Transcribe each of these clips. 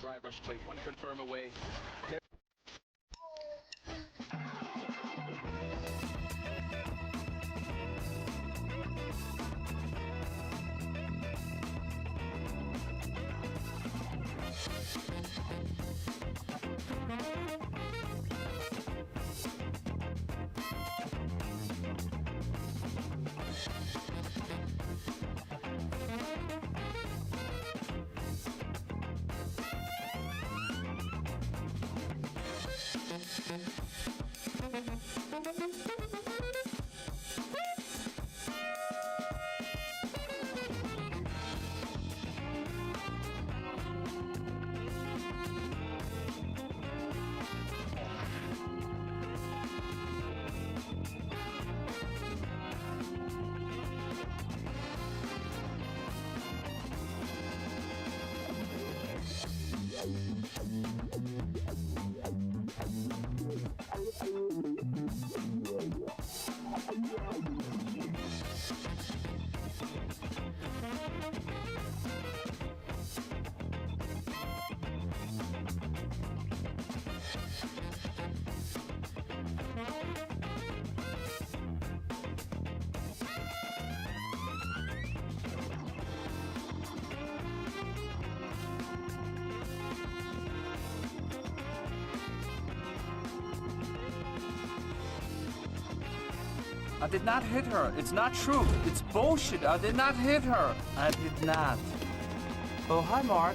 driver's plate, one confirm away. I did not hit her. It's not true. It's bullshit. I did not hit her. I did not. Oh, hi, Mark.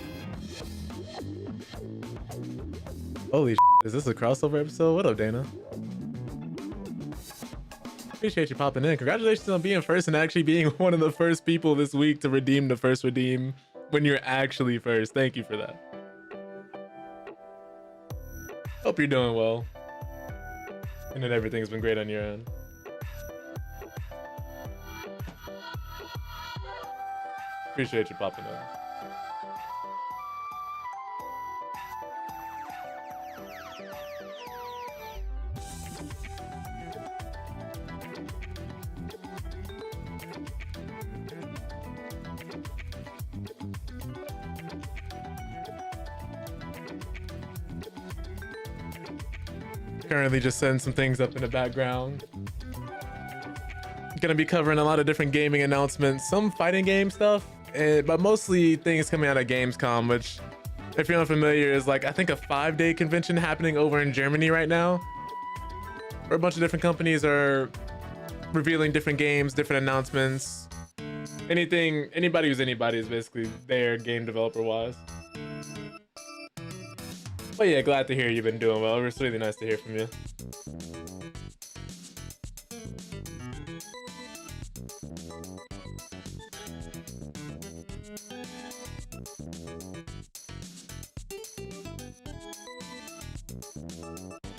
Holy is this a crossover episode? What up, Dana? Appreciate you popping in. Congratulations on being first and actually being one of the first people this week to redeem the first redeem when you're actually first. Thank you for that. Hope you're doing well. And that everything's been great on your end. Appreciate you popping in. Currently just setting some things up in the background. Gonna be covering a lot of different gaming announcements, some fighting game stuff, but mostly things coming out of Gamescom, which, if you're unfamiliar, is like, I think a 5-day convention happening over in Germany right now, where a bunch of different companies are revealing different games, different announcements. Anybody who's anybody is basically there, game developer wise. But yeah, glad to hear you've been doing well. It's really nice to hear from you.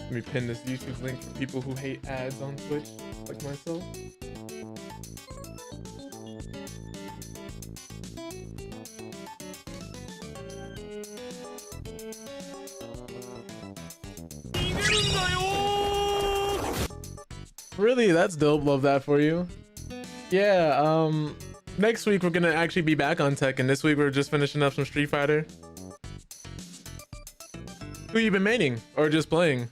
Let me pin this YouTube link for people who hate ads on Twitch, like myself. Really? That's dope. Love that for you. Yeah, next week we're gonna actually be back on Tech, and this week we're just finishing up some Street Fighter. Who you been maining or just playing?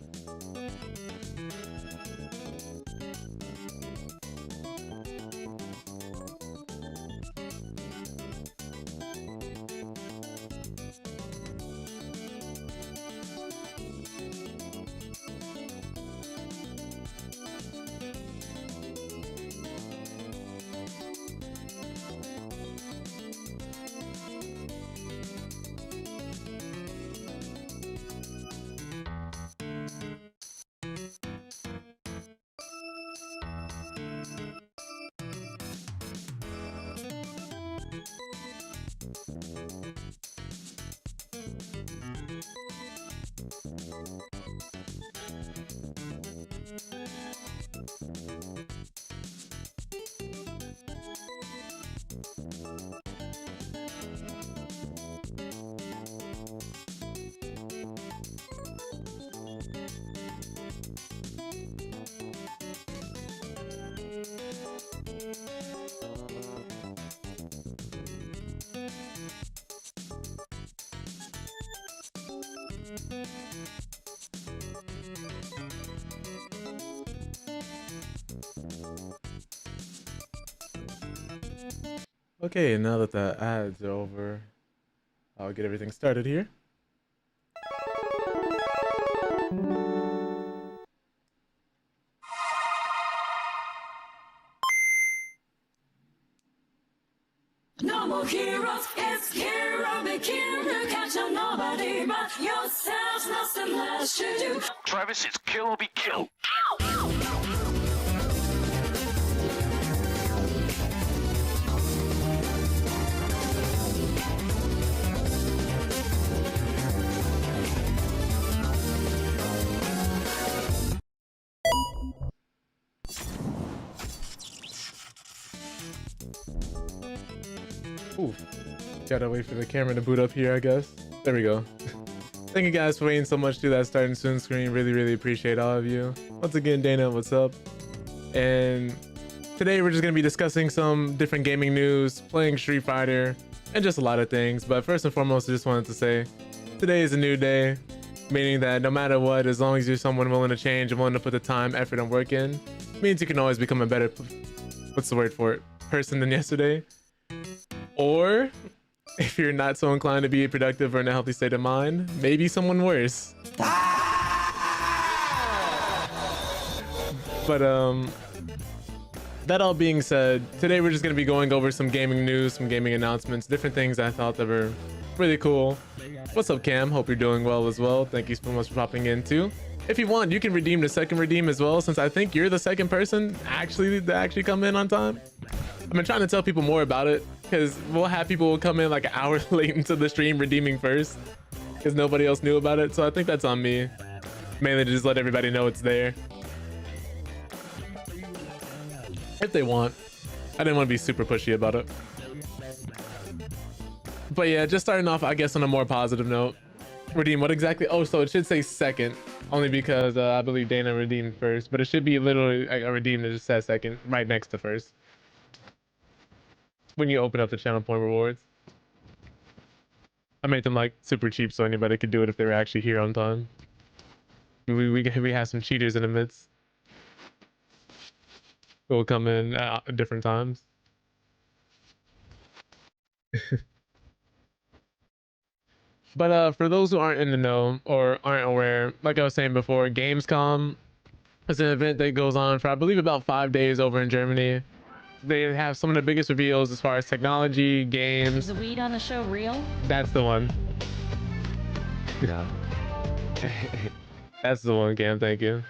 Okay, now that the ads are over, I'll get everything started here. No more heroes, it's hero begin. You can't show nobody but yourself. Nothing less to do. Travis, it's kill or be killed. Ooh, gotta wait for the camera to boot up here, I guess. There we go. Thank you guys for waiting so much to that starting soon screen. Really appreciate all of you. Once again, Dana, what's up? And today we're just gonna be discussing some different gaming news, playing Street Fighter, and just a lot of things. But first and foremost, I just wanted to say, today is a new day, meaning that no matter what, as long as you're someone willing to change and willing to put the time, effort, and work in, means you can always become a better, what's the word for it, person than yesterday. Or if you're not so inclined to be productive or in a healthy state of mind, maybe someone worse. But that all being said, today we're just going to be going over some gaming news, some gaming announcements, different things I thought that were really cool. What's up, Cam? Hope you're doing well as well. Thank you so much for popping in too. If you want, you can redeem the second redeem as well, since I think you're the second person to actually come in on time. I've been trying to tell people more about it, because we'll have people come in like an hour late into the stream redeeming first, because nobody else knew about it. So I think that's on me, mainly to just let everybody know it's there if they want. I didn't want to be super pushy about it. But yeah, just starting off, I guess, on a more positive note. Redeem what exactly? Oh, so it should say second, only because I believe Dana redeemed first, but it should be literally a redeem that just says second right next to first when you open up the channel point rewards. I made them like super cheap so anybody could do it if they were actually here on time. We have some cheaters in the midst who will come in at different times. But for those who aren't in the know or aren't aware, like I was saying before, Gamescom is an event that goes on for I believe about 5 days over in Germany. They have some of the biggest reveals as far as technology, games. Is the weed on the show real? That's the one. Yeah. That's the one, Cam. Thank you.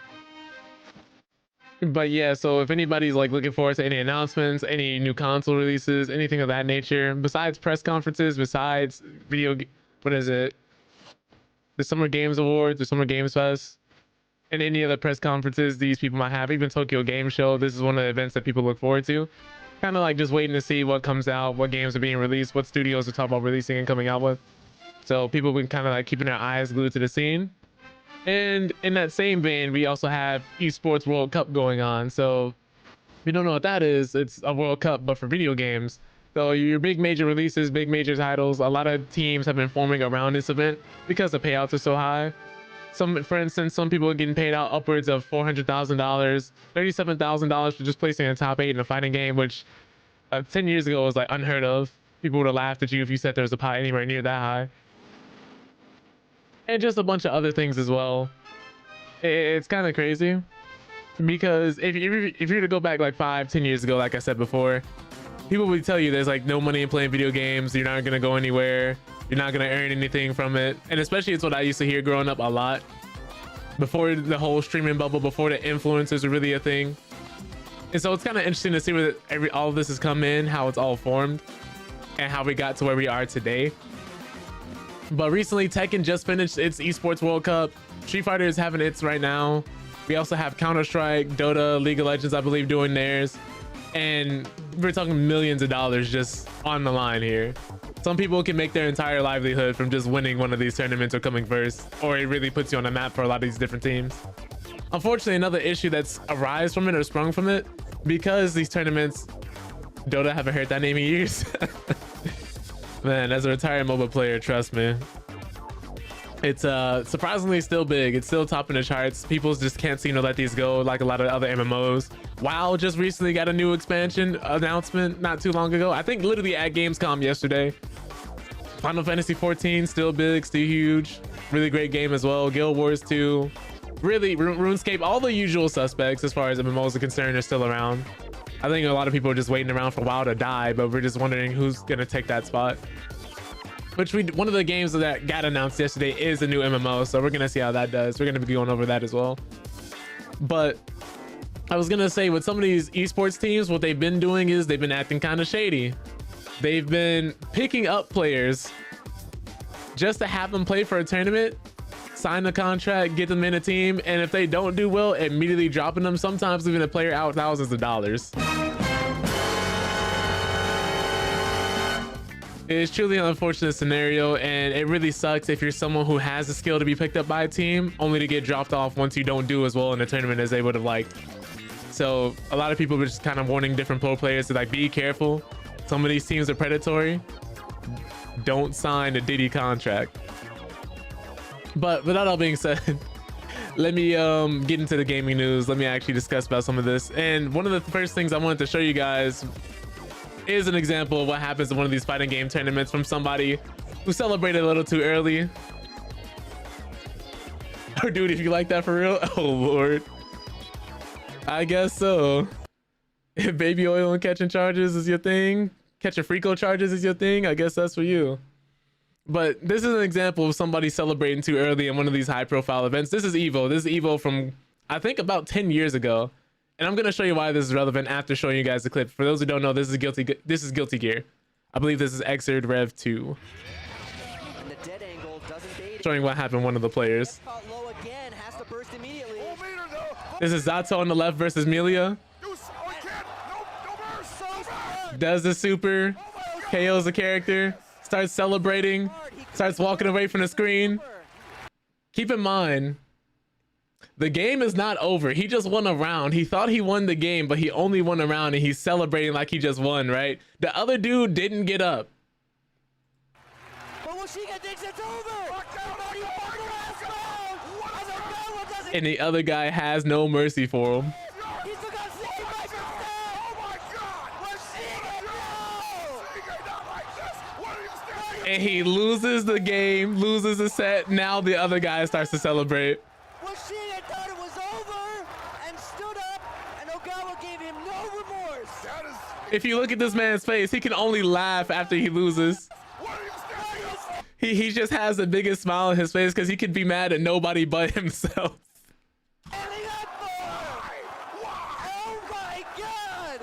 But yeah, so if anybody's like looking forward to any announcements, any new console releases, anything of that nature, besides press conferences, besides what is it? The Summer Games Awards, the Summer Games Fest, and any other press conferences these people might have, even Tokyo Game Show, this is one of the events that people look forward to. Kind of like just waiting to see what comes out, what games are being released, what studios are talking about releasing and coming out with. So people been kind of like keeping their eyes glued to the scene. And in that same vein, we also have Esports World Cup going on. So if you don't know what that is, it's a World Cup, but for video games. So your big major releases, big major titles, a lot of teams have been forming around this event because the payouts are so high. For instance, some people are getting paid out upwards of $400,000, $37,000 for just placing in the top 8 in a fighting game, which 10 years ago was like unheard of. People would have laughed at you if you said there was a pie anywhere near that high. And just a bunch of other things as well. It's kind of crazy because if you were to go back like 5-10 years ago, like I said before, people would tell you there's like no money in playing video games, you're not gonna go anywhere, you're not gonna earn anything from it. And especially it's what I used to hear growing up a lot before the whole streaming bubble, before the influencers were really a thing. And so it's kind of interesting to see where all of this has come in, how it's all formed, and how we got to where we are today. But recently, Tekken just finished its Esports World Cup. Street Fighter is having its right now. We also have Counter-Strike, Dota, League of Legends, I believe, doing theirs. And we're talking millions of dollars just on the line here. Some people can make their entire livelihood from just winning one of these tournaments or coming first, or it really puts you on the map for a lot of these different teams. Unfortunately, another issue that's arisen from it or sprung from it, because these tournaments, Dota, haven't heard that name in years. Man, as a retired MOBA player, trust me, it's surprisingly still big. It's still top in the charts. People just can't seem to let these go like a lot of other MMOs. WoW just recently got a new expansion announcement not too long ago. I think literally at Gamescom yesterday. Final Fantasy 14, still big, still huge. Really great game as well. Guild Wars 2. Really, RuneScape, all the usual suspects as far as MMOs are concerned are still around. I think a lot of people are just waiting around for WoW to die, but we're just wondering who's gonna take that spot. One of the games that got announced yesterday is a new MMO, so we're gonna see how that does. We're gonna be going over that as well. But I was gonna say, with some of these esports teams, what they've been doing is they've been acting kind of shady. They've been picking up players just to have them play for a tournament, sign a contract, get them in a team, and if they don't do well, immediately dropping them, sometimes leaving the player out thousands of dollars. It's truly an unfortunate scenario, and it really sucks if you're someone who has the skill to be picked up by a team, only to get dropped off once you don't do as well in the tournament as they would have liked. So a lot of people were just kind of warning different pro players to like, be careful. Some of these teams are predatory. Don't sign a Diddy contract. But with that all being said, let me get into the gaming news. Let me actually discuss about some of this. And one of the first things I wanted to show you guys is an example of what happens in one of these fighting game tournaments from somebody who celebrated a little too early. Oh, dude, if you like that for real, oh Lord, I guess so. If baby oil and catching charges is your thing, catching Frico charges is your thing, I guess that's for you. But this is an example of somebody celebrating too early in one of these high profile events. This is Evo. This is Evo from, I think, about 10 years ago. And I'm going to show you why this is relevant after showing you guys the clip. For those who don't know, this is Guilty Gear. I believe this is Xrd Rev 2. Showing what happened to one of the players. This is Zato on the left versus Melia. Does the super, KOs the character, starts celebrating, starts walking away from the screen. Keep in mind, the game is not over. He just won a round. He thought he won the game, but he only won a round, and he's celebrating like he just won, right? The other dude didn't get up. And the other guy has no mercy for him. And he loses the game, loses the set. Now the other guy starts to celebrate. Thought it was over and stood up, and Ogawa gave him no remorse. If you look at this man's face, he can only laugh after he loses. He just has the biggest smile on his face because he could be mad at nobody but himself.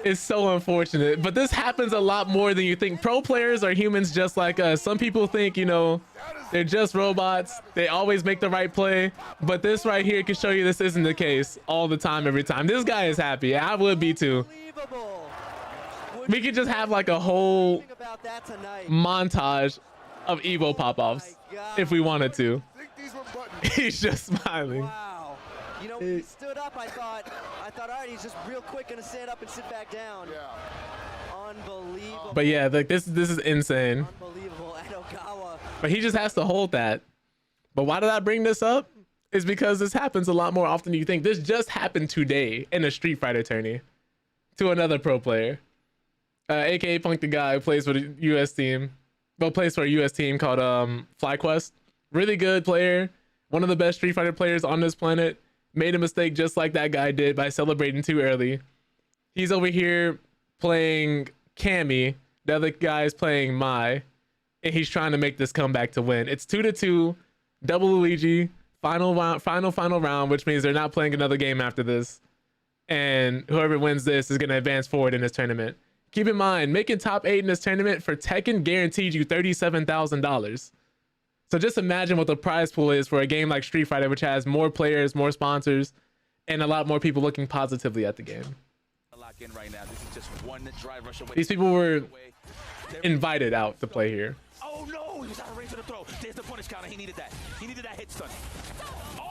It's so unfortunate, but this happens a lot more than you think. Pro players are humans just like us. Some people think, you know, they're just robots. They always make the right play, but this right here can show you this isn't the case all the time, every time. This guy is happy. I would be too. We could just have like a whole montage of Evo pop-offs if we wanted to. He's just smiling. Wow. You know, when he stood up, I thought, all right, he's just real quick gonna stand up and sit back down. Yeah. Unbelievable. But yeah, like this is insane. Unbelievable at Ogawa. But he just has to hold that. But why did I bring this up? Is because this happens a lot more often than you think. This just happened today in a Street Fighter tourney to another pro player. AKA Punk the guy who plays for the US team. Well, plays for a US team called FlyQuest. Really good player. One of the best Street Fighter players on this planet. Made a mistake just like that guy did by celebrating too early. He's over here playing Cammy. The other guy is playing Mai. And he's trying to make this comeback to win. It's 2-2, double Luigi, final round, which means they're not playing another game after this. And whoever wins this is going to advance forward in this tournament. Keep in mind, making top 8 in this tournament for Tekken guaranteed you $37,000. So just imagine what the prize pool is for a game like Street Fighter, which has more players, more sponsors, and a lot more people looking positively at the game. These people were invited out to play here. Oh no, he was out of range for the throw. There's the punish counter. He needed that. He needed that hit stun. Oh!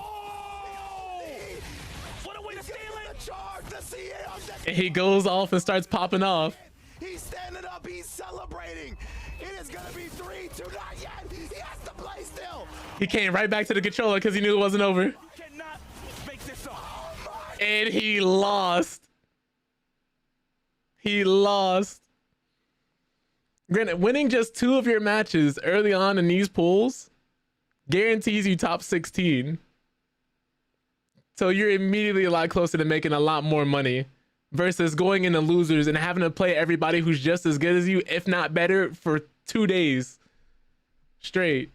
What a way to steal it! And he goes off and starts popping off. He's standing up. He's celebrating. It is gonna be 3-2. Not yet. He has to play still. He came right back to the controller because he knew it wasn't over. You cannot make this up. And he lost. He lost. Granted, winning just 2 of your matches early on in these pools guarantees you top 16. So you're immediately a lot closer to making a lot more money versus going into losers and having to play everybody who's just as good as you, if not better, for 2 days straight.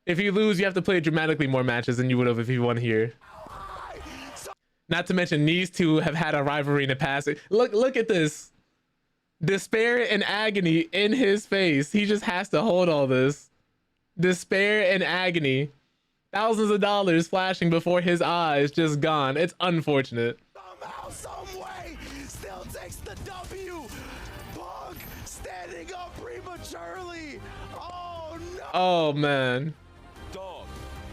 If you lose, you have to play dramatically more matches than you would have if you won here. Not to mention these two have had a rivalry in the past. Look at this. Despair and agony in his face. He just has to hold all this. Despair and agony. Thousands of dollars flashing before his eyes, just gone. It's unfortunate. Somehow, some way, still takes the W. Punk standing up prematurely. Oh no. Oh man. Dog,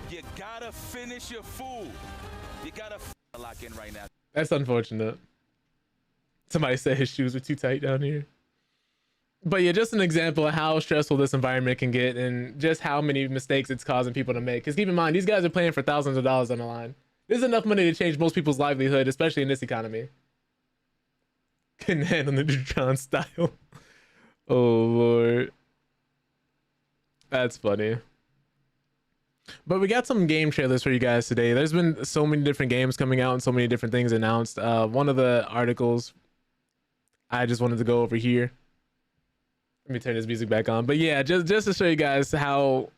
you gotta finish your food. You gotta lock in right now. That's unfortunate. Somebody said his shoes were too tight down here. But yeah, just an example of how stressful this environment can get and just how many mistakes it's causing people to make. Because keep in mind, these guys are playing for thousands of dollars on the line. There's enough money to change most people's livelihood, especially in this economy. Couldn't handle the Neutron style. Oh, Lord. That's funny. But we got some game trailers for you guys today. There's been so many different games coming out and so many different things announced. One of the articles I just wanted to go over here. Let me turn this music back on. But yeah, just to show you guys how,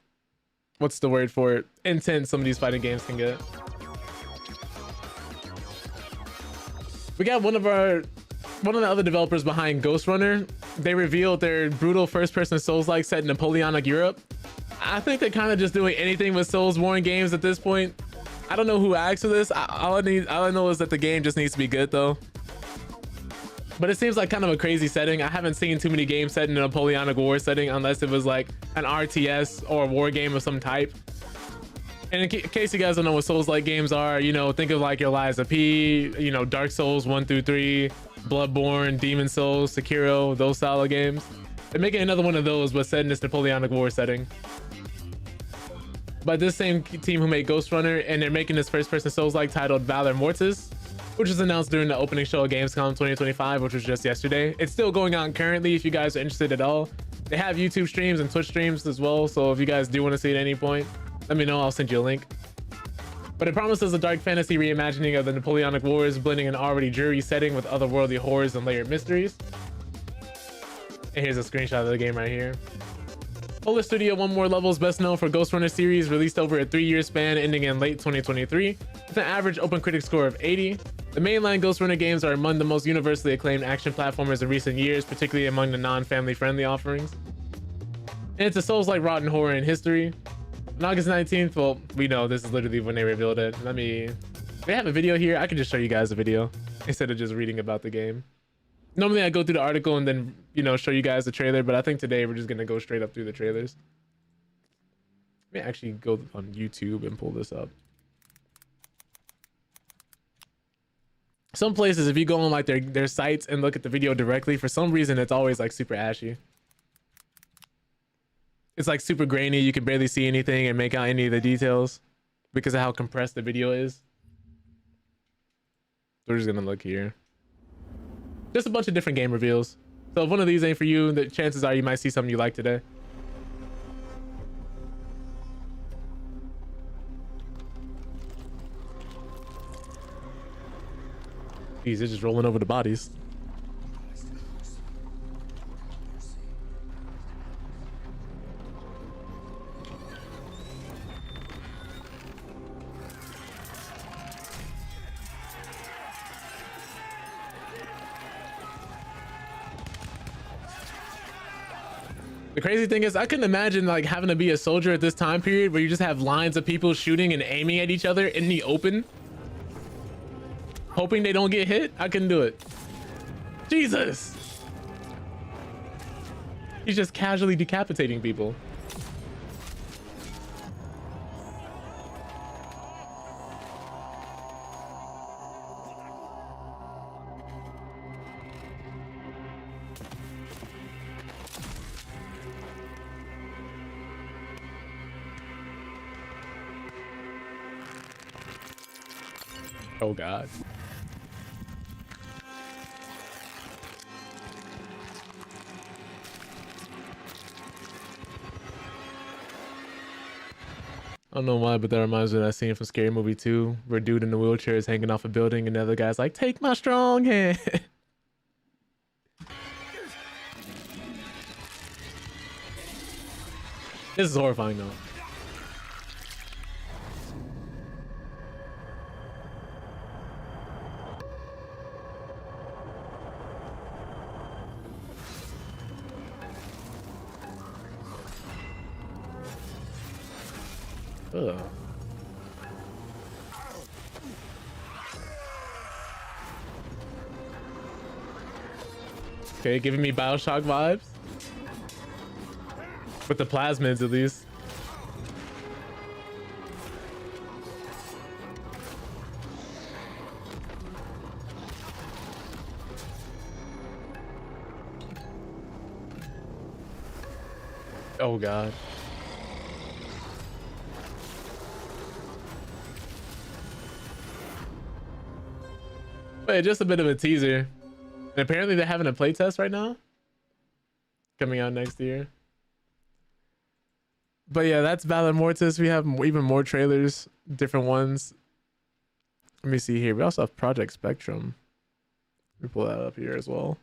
what's the word for it, intense some of these fighting games can get. We got one of the other developers behind Ghost Runner. They revealed their brutal first-person Souls-like set in Napoleonic Europe. I think they're kind of just doing anything with Souls-born games at this point. I don't know who asked for this. All I know is that the game just needs to be good though. But it seems like kind of a crazy setting. I haven't seen too many games set in a Napoleonic War setting unless it was like an RTS or a war game of some type. And in case you guys don't know what Souls-like games are, you know, think of like your Lies of P, you know, Dark Souls 1 through 3, Bloodborne, Demon Souls, Sekiro, those style of games. They're making another one of those, but set in this Napoleonic War setting. But this same team who made Ghost Runner, and they're making this first-person Souls-like titled Valor Mortis, which was announced during the opening show of Gamescom 2025, which was just yesterday. It's still going on currently if you guys are interested at all. They have YouTube streams and Twitch streams as well, so if you guys do want to see it at any point, let me know. I'll send you a link. But it promises a dark fantasy reimagining of the Napoleonic Wars, blending an already dreary setting with otherworldly horrors and layered mysteries. And here's a screenshot of the game right here. Polar Studio One More Level is best known for Ghost Runner series, released over a 3-year span ending in late 2023 with an average open critic score of 80. The mainline Ghost Runner games are among the most universally acclaimed action platformers in recent years, particularly among the non-family friendly offerings. And it's a Souls-like rotten horror in history. On August 19th, well, we know this is literally when they revealed it. They have a video here. I can just show you guys a video instead of just reading about the game. Normally I go through the article and then, you know, show you guys the trailer, but I think today we're just going to go straight up through the trailers. Let me actually go on YouTube and pull this up. Some places, if you go on like their sites and look at the video directly, for some reason it's always like super ashy. It's like super grainy. You can barely see anything and make out any of the details because of how compressed the video is. We're just going to look here. Just a bunch of different game reveals. So if one of these ain't for you, the chances are you might see something you like today. Jeez, they're just rolling over the bodies. The crazy thing is I couldn't imagine like having to be a soldier at this time period where you just have lines of people shooting and aiming at each other in the open, hoping they don't get hit. I couldn't do it. Jesus. He's just casually decapitating people. Oh God. I don't know why, but that reminds me of that scene from Scary Movie 2 where dude in the wheelchair is hanging off a building and the other guy's like, take my strong hand. This is horrifying though. Ugh. Okay, giving me Bioshock vibes. With the plasmids, at least. Oh, God. Wait, just a bit of a teaser. And apparently they're having a playtest right now. Coming out next year. But yeah, that's Valor Mortis. We have even more trailers, different ones. Let me see here. We also have Project Spectrum. Let me pull that up here as well.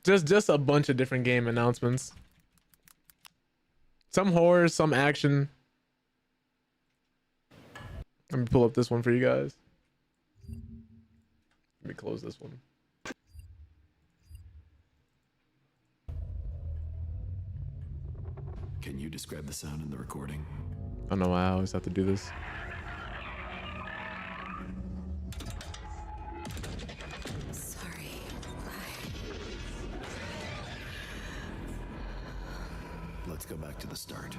Just a bunch of different game announcements. Some horror, some action. Let me pull up this one for you guys. Let me close this one. Can you describe the sound in the recording? I don't know why I always have to do this. Sorry. Let's go back to the start.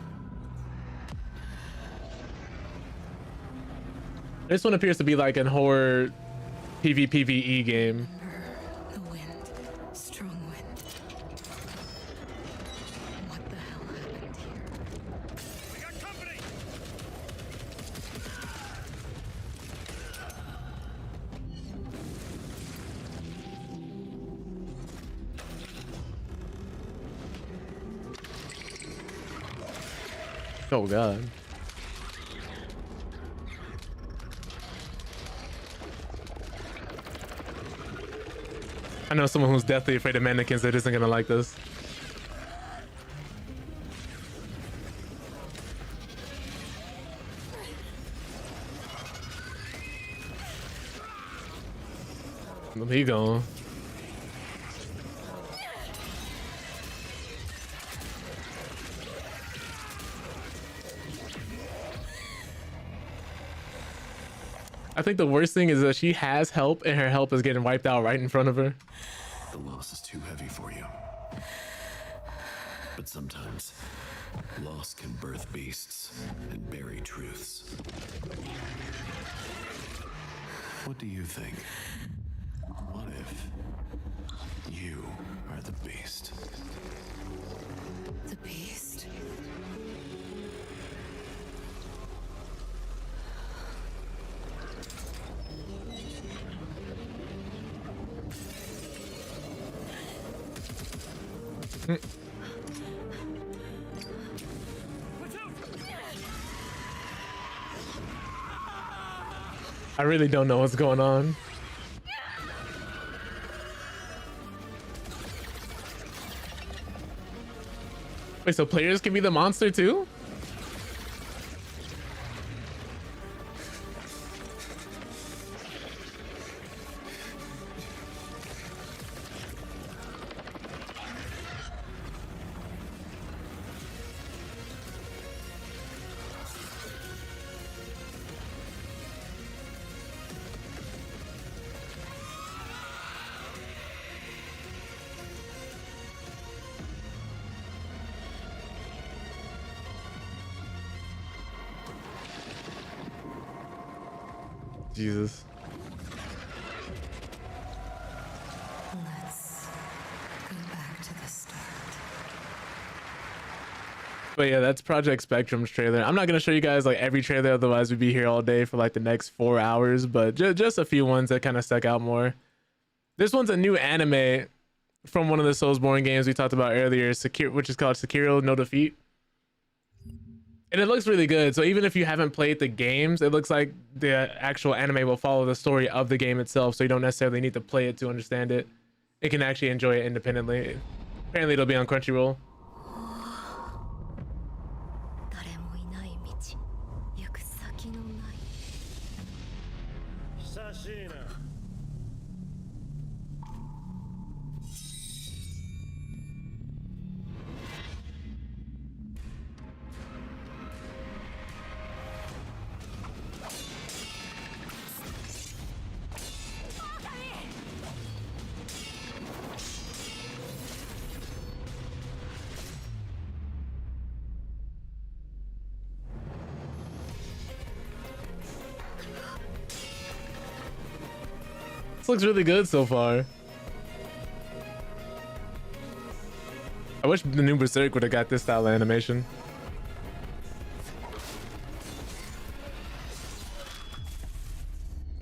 This one appears to be like an horror PvPvE game. The wind. Strong wind. What the hell happened here? We got company! Oh, God. I know someone who's deathly afraid of mannequins that isn't gonna like this. He gone. I think the worst thing is that she has help and her help is getting wiped out right in front of her. The loss is too heavy for you. But sometimes, loss can birth beasts and bury truths. What do you think? What if you are the beast? The beast? I really don't know what's going on. Wait, so players can be the monster too? Jesus. Let's go back to the start. But yeah, that's Project Spectrum's trailer. I'm not gonna show you guys like every trailer, otherwise we'd be here all day for like the next 4 hours. But just a few ones that kind of stuck out more. This one's a new anime from one of the Soulsborne games we talked about earlier, which is called Sekiro No Defeat. And it looks really good. So even if you haven't played the games, it looks like the actual anime will follow the story of the game itself. So you don't necessarily need to play it to understand it. You can actually enjoy it independently. Apparently it'll be on Crunchyroll. 誰もいない道行く先のない久しいな This looks really good so far. I wish the new Berserk would have got this style of animation.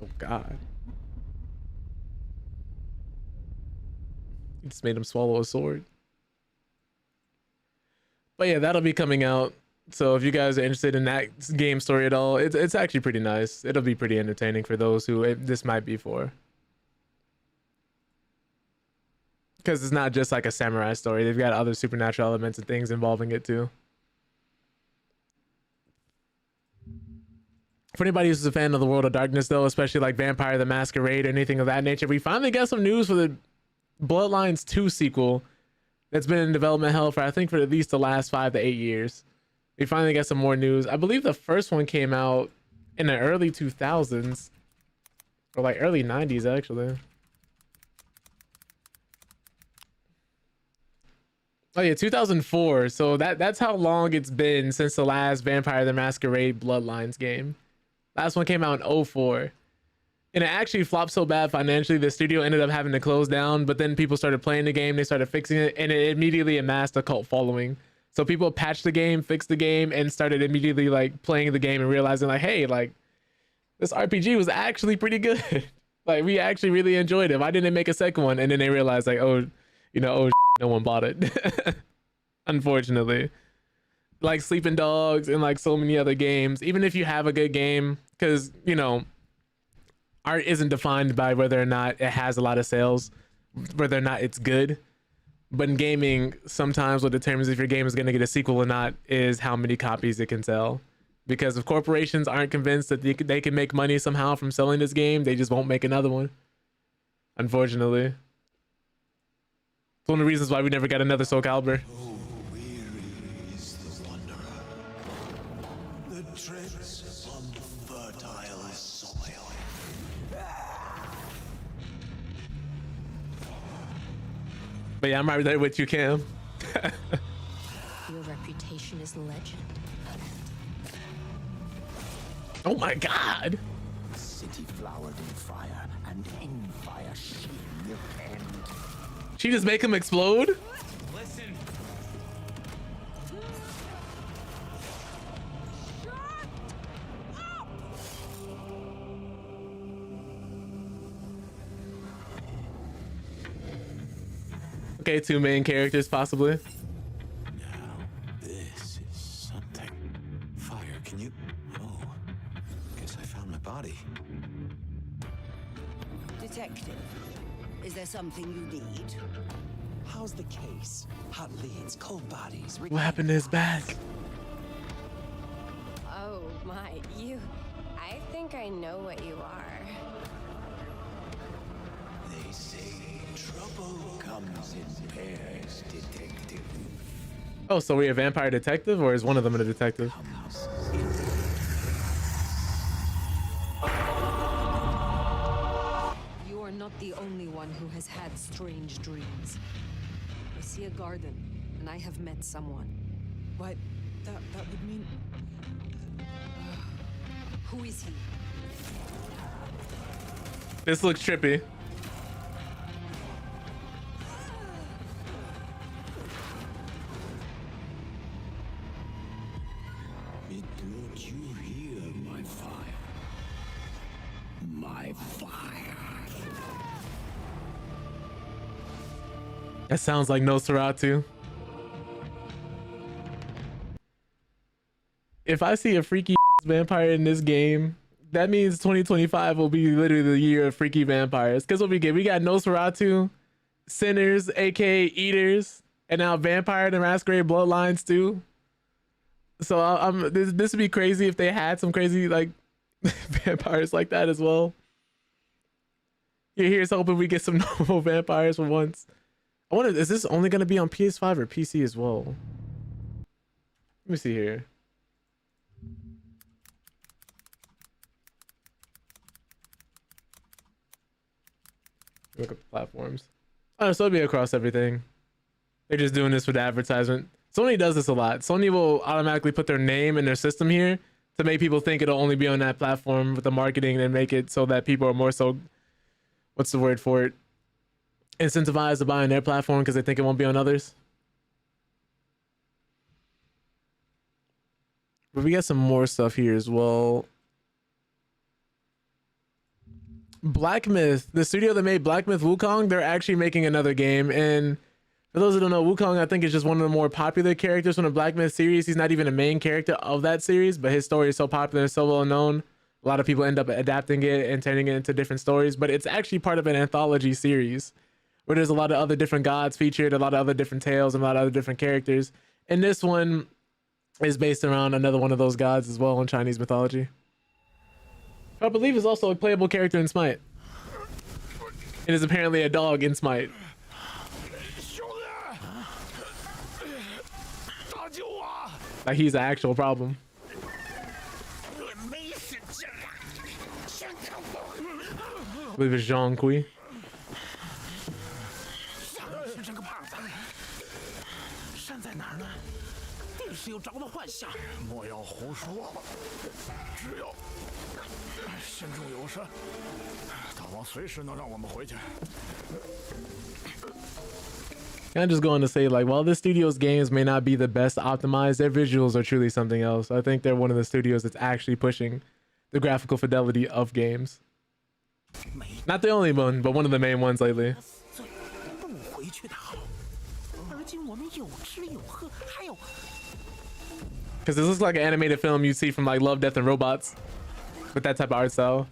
Oh god. You just made him swallow a sword. But yeah, that'll be coming out. So if you guys are interested in that game story at all, it's actually pretty nice. It'll be pretty entertaining for those who this might be for. Because it's not just like a samurai story. They've got other supernatural elements and things involving it too. For anybody who's a fan of the World of Darkness though, especially like Vampire the Masquerade or anything of that nature, we finally got some news for the Bloodlines 2 sequel that's been in development hell for I think for at least the last 5 to 8 years. We finally got some more news. I believe the first one came out in the early 2000s or like early 90s actually. Oh yeah, 2004. So that's how long it's been since the last Vampire the Masquerade Bloodlines game. Last one came out in 2004. And it actually flopped so bad financially, the studio ended up having to close down, but then people started playing the game, they started fixing it, and it immediately amassed a cult following. So people patched the game, fixed the game, and started immediately like playing the game and realizing like, hey, like this RPG was actually pretty good. Like we actually really enjoyed it. Why didn't they make a second one? And then they realized like, oh, you know, oh, no one bought it. Unfortunately. Like Sleeping Dogs and like so many other games, even if you have a good game, because you know, art isn't defined by whether or not it has a lot of sales, whether or not it's good. But in gaming, sometimes what determines if your game is going to get a sequel or not is how many copies it can sell. Because if corporations aren't convinced that they can make money somehow from selling this game, they just won't make another one. Unfortunately. It's one of the reasons why we never got another Soul Calibur. Oh, weary is the wanderer that treads upon the fertile soil. But yeah, I'm right there with you, Cam. Your reputation is legend. Oh my god! City flowered in fire, and in fire she milk and She just make him explode? Listen. Okay, 2 main characters possibly. Now, this is something. Fire, can you... Oh, guess I found my body. Detective, is there something you need? how's the case? Hot leads, cold bodies. What happened to his back? Oh my, I think I know what you are. They say trouble comes in pairs, detective. Oh, so we're a vampire detective, or is one of them a detective? You are not the only one who has had strange dreams. I see a garden, and I have met someone. But that would mean... Who is he? This looks trippy. It brought you here, my fire. My fire. That sounds like Nosferatu. if I see a freaky vampire in this game, that means 2025 will be literally the year of freaky vampires. Because what we get? We got Nosferatu, Sinners, aka Eaters, and now Vampire the Masquerade Bloodlines too. So this would be crazy if they had some crazy like vampires like that as well. Here's hoping we get some normal vampires for once. I wonder, is this only going to be on PS5 or PC as well? Let me see here. Look at the platforms. Oh, so it'll be across everything. They're just doing this for the advertisement. Sony does this a lot. Sony will automatically put their name in their system here to make people think it'll only be on that platform with the marketing and make it so that people are more so, what's the word for it? Incentivized to buy on their platform because they think it won't be on others. But we got some more stuff here as well. Black Myth, the studio that made Black Myth Wukong, they're actually making another game. And for those who don't know, Wukong, I think, is just one of the more popular characters from the Black Myth series. He's not even a main character of that series, but his story is so popular and so well known. A lot of people end up adapting it and turning it into different stories. But it's actually part of an anthology series where there's a lot of other different gods featured, a lot of other different tales, and a lot of other different characters. And this one is based around another one of those gods as well in Chinese mythology. I believe is also a playable character in Smite. It is apparently a dog in Smite. Like he's an actual problem. I believe it's Zhang Kui. Can I just go on to say, like, while this studio's games may not be the best optimized, their visuals are truly something else. I think they're one of the studios that's actually pushing the graphical fidelity of games. Not the only one, but one of the main ones lately. Because this looks like an animated film you'd see from like Love, Death, and Robots with that type of art style.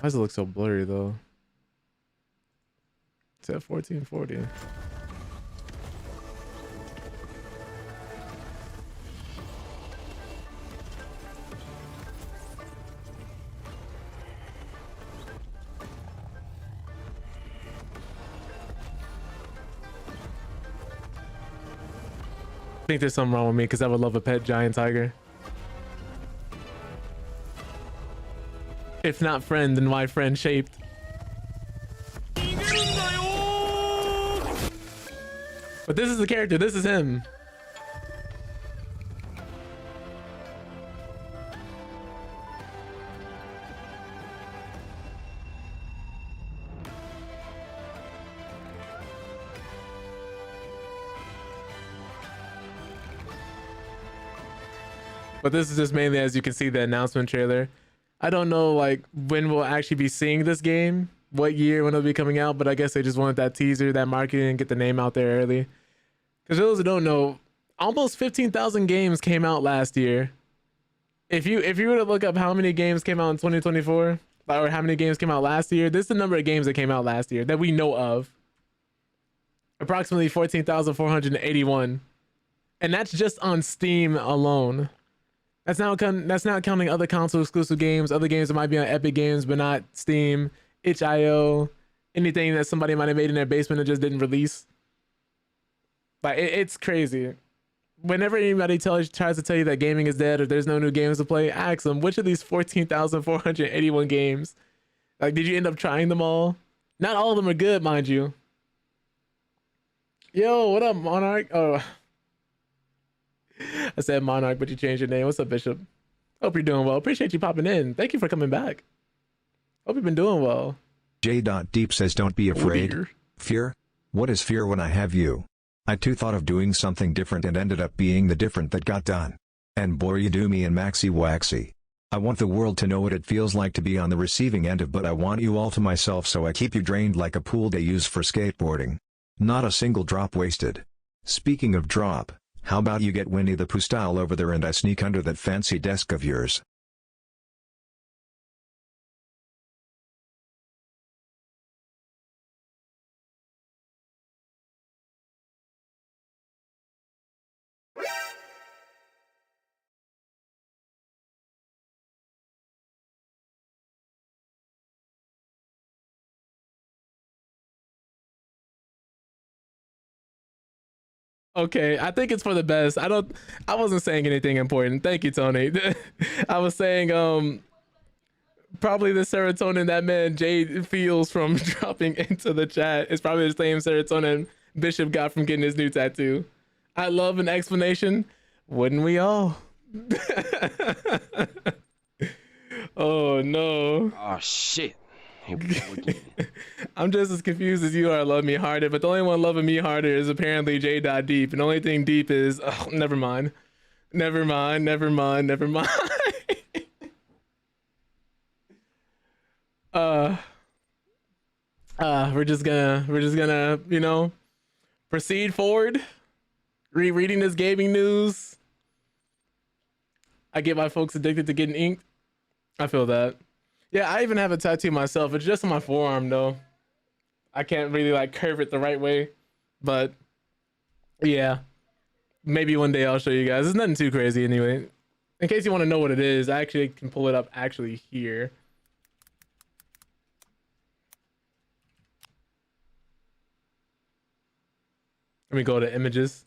Why does it look so blurry though? It's at 1440. I think there's something wrong with me because I would love a pet giant tiger. If not friend, then why friend shaped? But this is the character, this is him. But this is just mainly, as you can see, the announcement trailer. I don't know like when we'll actually be seeing this game, what year, when it'll be coming out, but I guess they just wanted that teaser, that marketing, and get the name out there early. Because for those who don't know, almost 15,000 games came out last year. If you were to look up how many games came out in 2024, or how many games came out last year, this is the number of games that came out last year that we know of. Approximately 14,481. And that's just on Steam alone. That's not counting other console exclusive games, other games that might be on Epic Games but not Steam, itch.io, anything that somebody might have made in their basement and just didn't release. Like it's crazy. Whenever anybody tries to tell you that gaming is dead or there's no new games to play, ask them which of these 14,481 games, like, did you end up trying them all? Not all of them are good, mind you. Yo, what up, Monarch? Oh, I said Monarch, but you changed your name. What's up, Bishop? Hope you're doing well. Appreciate you popping in. Thank you for coming back. Hope you've been doing well. J.Deep says, don't be afraid. Oh, fear? What is fear when I have you? I too thought of doing something different and ended up being the different that got done. And boy, you do me and Maxi Waxy. I want the world to know what it feels like to be on the receiving end of, but I want you all to myself, so I keep you drained like a pool they use for skateboarding. Not a single drop wasted. Speaking of drop, How about you get Winnie the Pooh style over there and I sneak under that fancy desk of yours? Okay, I think it's for the best. I wasn't saying anything important. Thank you, Tony. I was saying probably the serotonin that man Jade feels from dropping into the chat is probably the same serotonin Bishop got from getting his new tattoo. I love an explanation. Wouldn't we all? Oh no. Oh shit. I'm just as confused as you are, Love Me Harder, but the only one loving me harder is apparently J.Deep, and the only thing deep is, oh, never mind. Never mind. We're just gonna, you know, proceed forward. Rereading this gaming news. I get why folks addicted to getting inked. I feel that. Yeah, I even have a tattoo myself. It's just on my forearm though. I can't really like curve it the right way, but yeah, maybe one day I'll show you guys. It's nothing too crazy anyway. In case you want to know what it is, I actually can pull it up actually here. Let me go to images.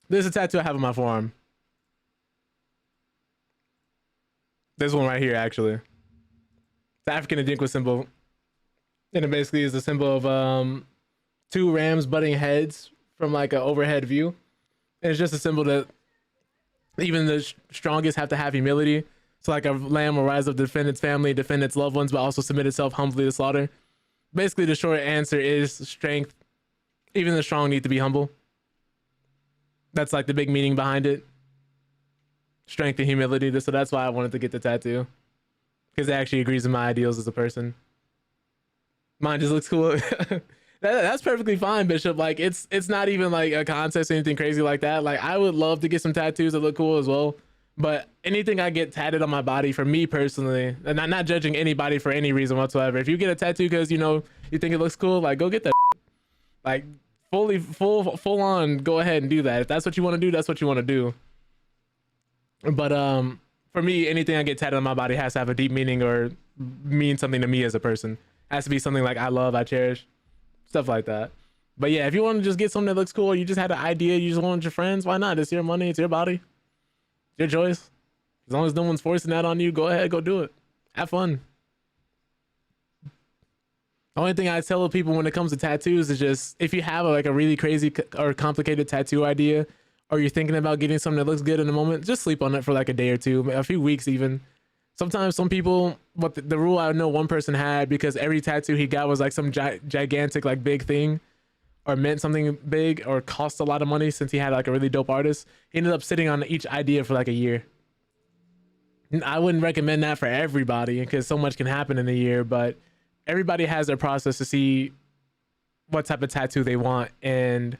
There's a tattoo I have on my forearm. This one right here, actually. It's the African Adinkwa symbol. And it basically is a symbol of two rams butting heads from like an overhead view. And it's just a symbol that even the strongest have to have humility. So like a lamb will rise up to defend its family, defend its loved ones, but also submit itself humbly to slaughter. Basically, the short answer is strength. Even the strong need to be humble. That's like the big meaning behind it. Strength and humility. So that's why I wanted to get the tattoo, because it actually agrees with my ideals as a person. Mine just looks cool. That's perfectly fine, Bishop. Like it's not even like a contest or anything crazy like that. Like I would love to get some tattoos that look cool as well, but anything I get tatted on my body, for me personally, and I'm not judging anybody for any reason whatsoever. If you get a tattoo because you know you think it looks cool, like go get that. Like full on, go ahead and do that. If that's what you want to do, that's what you want to do. But for me, anything I get tatted on my body has to have a deep meaning or mean something to me as a person. It has to be something like I love, I cherish, stuff like that. But yeah, if you want to just get something that looks cool, or you just had an idea, you just want your friends, why not? It's your money, it's your body, your choice. As long as no one's forcing that on you, go ahead, go do it. Have fun. The only thing I tell people when it comes to tattoos is just, if you have like a really crazy or complicated tattoo idea, or you're thinking about getting something that looks good in the moment, just sleep on it for like a day or two, a few weeks even. Sometimes some people, but the rule I know one person had, because every tattoo he got was like some gigantic like big thing, or meant something big, or cost a lot of money, since he had like a really dope artist. He ended up sitting on each idea for like a year. I wouldn't recommend that for everybody, because so much can happen in a year, but everybody has their process to see what type of tattoo they want and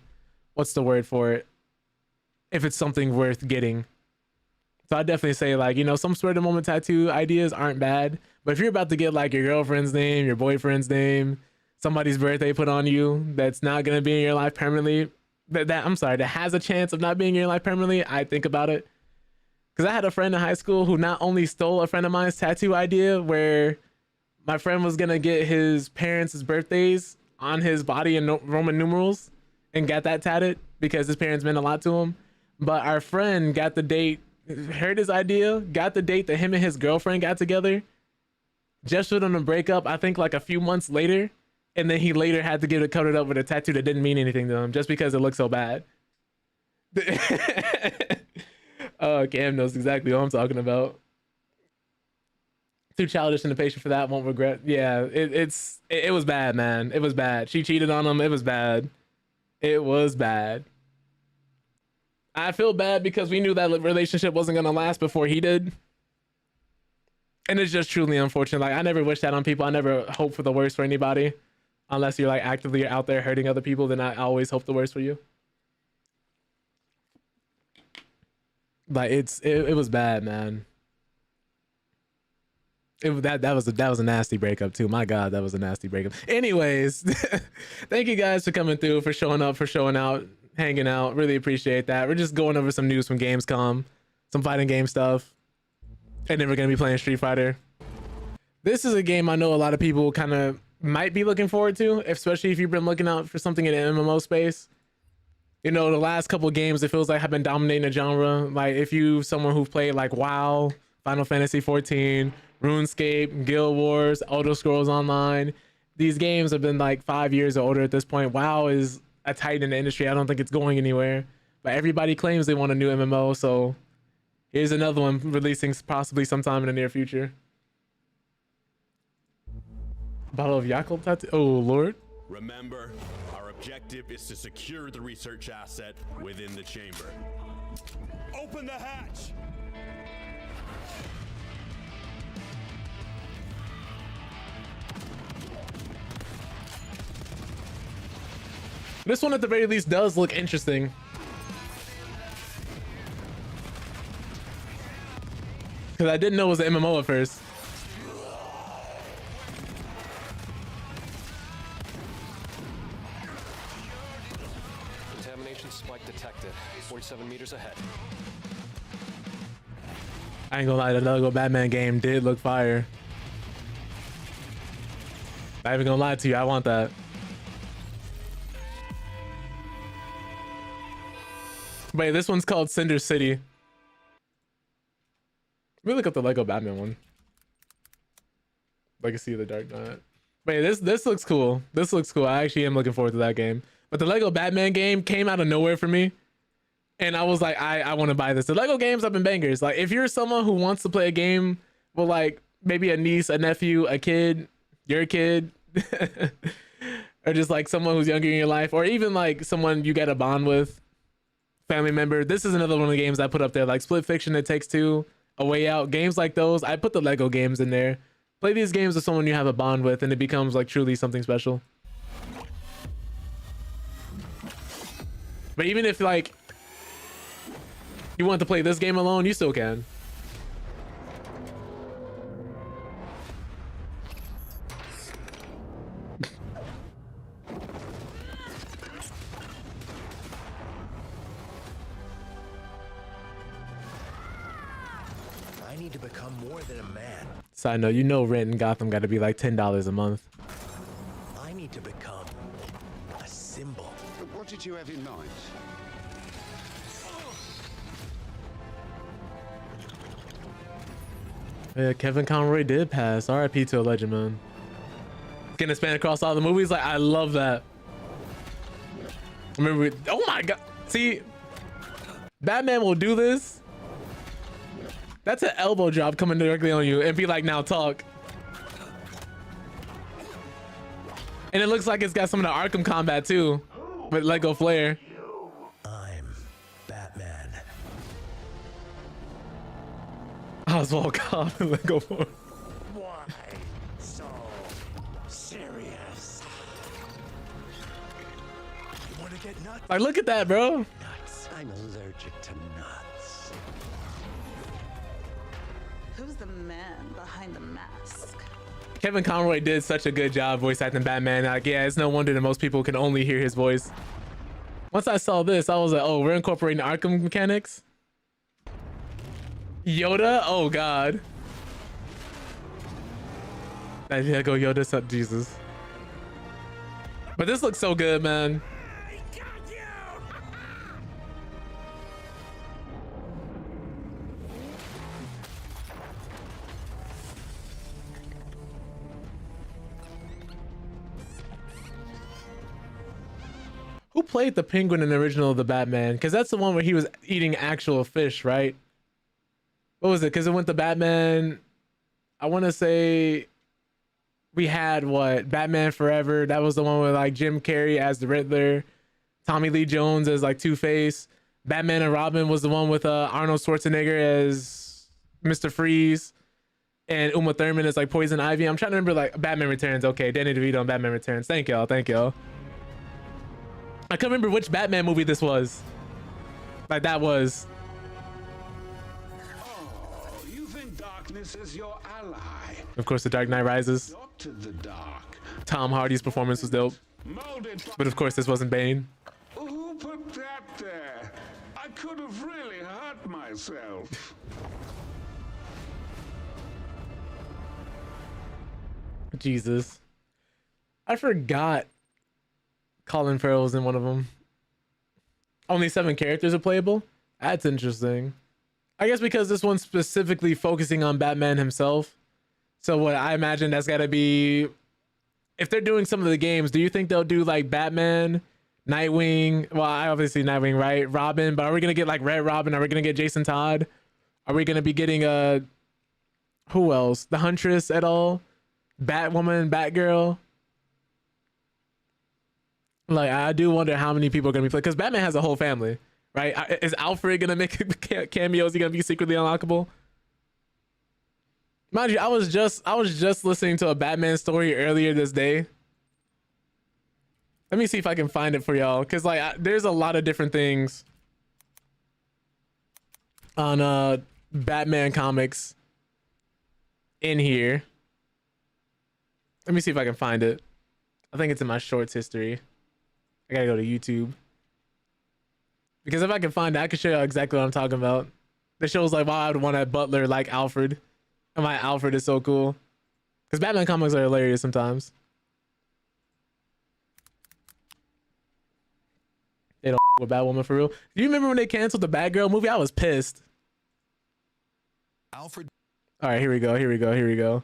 what's the word for it, if it's something worth getting. So I definitely say, like, you know, some spur of the moment tattoo ideas aren't bad, but if you're about to get like your girlfriend's name, your boyfriend's name, somebody's birthday put on you that's not going to be in your life permanently, that has a chance of not being in your life permanently, I think about it. Because I had a friend in high school who not only stole a friend of mine's tattoo idea, where my friend was going to get his parents' birthdays on his body in Roman numerals and got that tatted because his parents meant a lot to him. But our friend got the date, heard his idea, got the date that him and his girlfriend got together, gestured on a breakup, I think like a few months later, and then he later had to get it covered up with a tattoo that didn't mean anything to him just because it looked so bad. Cam knows exactly what I'm talking about. Too childish and impatient for that, won't regret. Yeah, it was bad, man. It was bad. She cheated on him. It was bad. It was bad. I feel bad because we knew that relationship wasn't gonna last before he did, and it's just truly unfortunate. Like, I never wish that on people. I never hope for the worst for anybody, unless you're like actively out there hurting other people. Then I always hope the worst for you. Like it was bad, man. That was a nasty breakup too. My God, that was a nasty breakup. Anyways, thank you guys for coming through, for showing up, for showing out, hanging out. Really appreciate that. We're just going over some news from Gamescom, some fighting game stuff, and then we're gonna be playing Street Fighter. This is a game I know a lot of people kind of might be looking forward to, especially if you've been looking out for something in the MMO space. You know, the last couple of games, it feels like have been dominating the genre. Like if you someone who've played like WoW, Final Fantasy 14, RuneScape, Guild Wars, Elder Scrolls Online, these games have been like 5 years or older at this point. WoW is a titan in the industry. I don't think it's going anywhere, but everybody claims they want a new MMO. So here's another one releasing possibly sometime in the near future. Bottle of Yakult tattoo. Oh Lord. Remember, our objective is to secure the research asset within the chamber. Open the hatch! This one at the very least does look interesting. Because I didn't know it was an MMO at first. Contamination spike detected. 47 meters ahead. I ain't gonna lie, the Lego Batman game did look fire. I ain't even gonna lie to you, I want that. Wait, this one's called Cinder City. Let me look up the Lego Batman one. Legacy of the Dark Knight. Wait, this looks cool. This looks cool. I actually am looking forward to that game. But the Lego Batman game came out of nowhere for me. And I was like, I want to buy this. The Lego games have been bangers. Like, if you're someone who wants to play a game with like maybe a niece, a nephew, a kid, your kid, or just like someone who's younger in your life, or even like someone you get a bond with, family member, this is another one of the games I put up there, like Split Fiction, It Takes Two, A Way Out, games like those. I put the Lego games in there. Play these games with someone you have a bond with, and it becomes like truly something special. But even if like you want to play this game alone, you still can. I need to become more than a man. Side note, you know rent in Gotham got to be like $10 a month. I need to become a symbol. What did you have in mind? Yeah, Kevin Conroy did pass. RIP to a legend, man. Getting to span across all the movies, like I love that. Remember, oh my God, see, Batman will do this. That's an elbow drop coming directly on you and be like, now talk. And it looks like it's got some of the Arkham combat too, with Lego flair. I'm Batman. Oswald Cobb in Lego form. Why so serious? You want to get nuts? Like, look at that, bro. Nuts. I'm allergic to nuts. Who's the man behind the mask? Kevin Conroy did such a good job voice acting Batman. Like, yeah, it's no wonder that most people can only hear his voice. Once I saw this, I was like, oh, we're incorporating Arkham mechanics? Yoda? Oh, God. There go Yoda, up Jesus. But this looks so good, man. Who played the Penguin in the original of the Batman? Because that's the one where he was eating actual fish, right? What was it? Because it went to Batman. I want to say we had what? Batman Forever. That was the one with like Jim Carrey as the Riddler, Tommy Lee Jones as like Two-Face. Batman and Robin was the one with Arnold Schwarzenegger as Mr. Freeze, and Uma Thurman as like Poison Ivy. I'm trying to remember like Batman Returns. Okay, Danny DeVito on Batman Returns. Thank y'all. Thank y'all. I can't remember which Batman movie this was. Like that was. darkness as your ally. Of course, The Dark Knight Rises. Not to the dark. Tom Hardy's performance was dope. Molded. But of course, this wasn't Bane. Who put that there? I could have really hurt myself. Jesus. I forgot Colin Farrell was in one of them. Only 7 characters are playable? That's interesting. I guess because this one's specifically focusing on Batman himself. So what I imagine that's gotta be, if they're doing some of the games, do you think they'll do like Batman, Nightwing? Well, obviously Nightwing, right? Robin, but are we gonna get like Red Robin? Are we gonna get Jason Todd? Are we gonna be getting who else? The Huntress at all? Batwoman, Batgirl? Like, I do wonder how many people are gonna be playing, because Batman has a whole family, right? Is Alfred gonna make cameos? Is he gonna be secretly unlockable? Mind you, I was just listening to a Batman story earlier this day. Let me see if I can find it for y'all, because like there's a lot of different things on Batman comics in here. Let me see if I can find it. I think it's in my shorts history. I gotta go to YouTube, because if I can find it, I can show you exactly what I'm talking about. The show's like, why I would want a butler like Alfred, and why Alfred is so cool. Because Batman comics are hilarious sometimes. They don't with Batwoman for real. Do you remember when they canceled the Batgirl movie? I was pissed. Alfred. All right, here we go.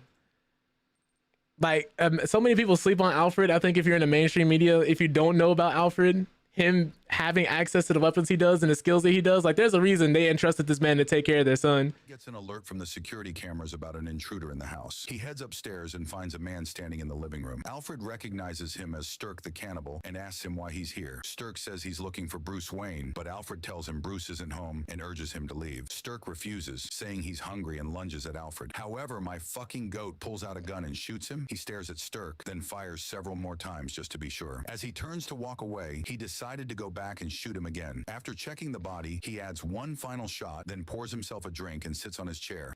Like, so many people sleep on Alfred. I think if you're in the mainstream media, if you don't know about Alfred, him having access to the weapons he does and the skills that he does, like, there's a reason they entrusted this man to take care of their son. Gets an alert from the security cameras about an intruder in the house. He heads upstairs and finds a man standing in the living room. Alfred recognizes him as Stirk the cannibal and asks him why he's here. Stirk says he's looking for Bruce Wayne, but Alfred tells him Bruce isn't home and urges him to leave. Stirk refuses, saying he's hungry, and lunges at Alfred. However, my fucking goat pulls out a gun and shoots him. He stares at Stirk, then fires several more times just to be sure. As he turns to walk away, he decided to go back and shoot him again. After checking the body, he adds one final shot, then pours himself a drink and sits on his chair.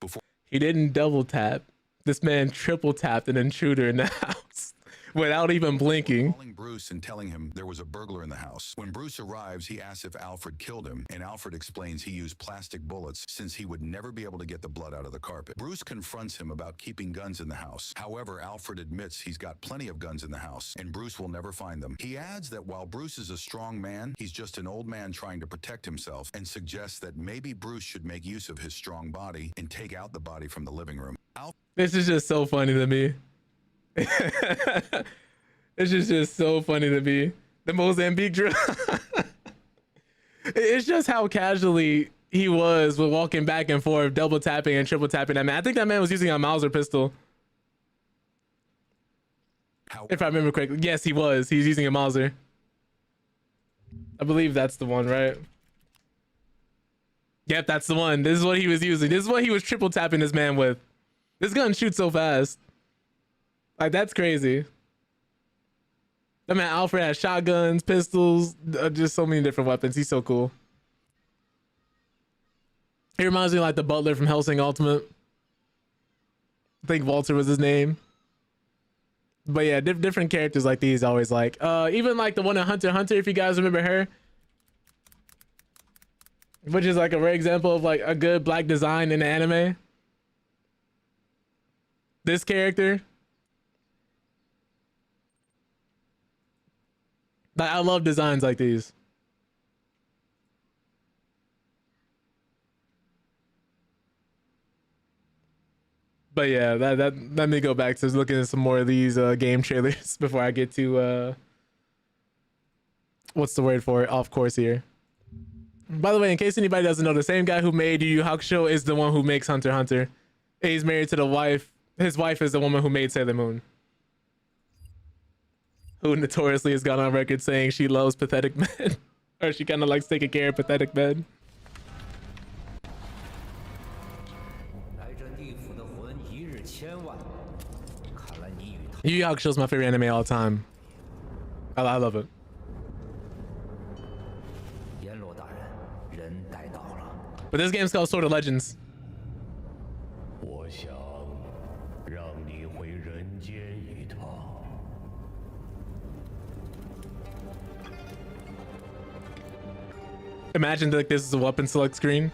He didn't double tap. This man triple tapped an intruder in the house without even blinking. Calling Bruce and telling him there was a burglar in the house. When Bruce arrives, he asks if Alfred killed him, and Alfred explains he used plastic bullets since he would never be able to get the blood out of the carpet. Bruce confronts him about keeping guns in the house. However, Alfred admits he's got plenty of guns in the house, and Bruce will never find them. He adds that while Bruce is a strong man, he's just an old man trying to protect himself, and suggests that maybe Bruce should make use of his strong body and take out the body from the living room. This is just so funny to me. It's just so funny to me. The Mozambique drill. It's just how casually he was with walking back and forth, double tapping and triple tapping that man. I think that man was using a Mauser pistol. If I remember correctly. Yes, he was. He's using a Mauser. I believe that's the one, right? Yep, that's the one. This is what he was using. This is what he was triple tapping this man with. This gun shoots so fast. Like, that's crazy. That man Alfred has shotguns, pistols, just so many different weapons. He's so cool. He reminds me of like the butler from Hellsing Ultimate. I think Walter was his name. But yeah, different characters like these always like. Even like the one in Hunter x Hunter, if you guys remember her. Which is like a rare example of like a good black design in the anime. This character. Like, I love designs like these. But yeah, that let me go back to looking at some more of these game trailers before I get to what's the word for it? Off course here. By the way, in case anybody doesn't know, the same guy who made Yu Yu Hakusho is the one who makes Hunter x Hunter. He's married to the wife. His wife is the woman who made Sailor Moon, who notoriously has gone on record saying she loves pathetic men, or she kind of likes taking care of pathetic men. Yu Yu Hakusho is my favorite anime of all time. I love it. But this game's called Sword of Legends. Imagine like this is a weapon select screen.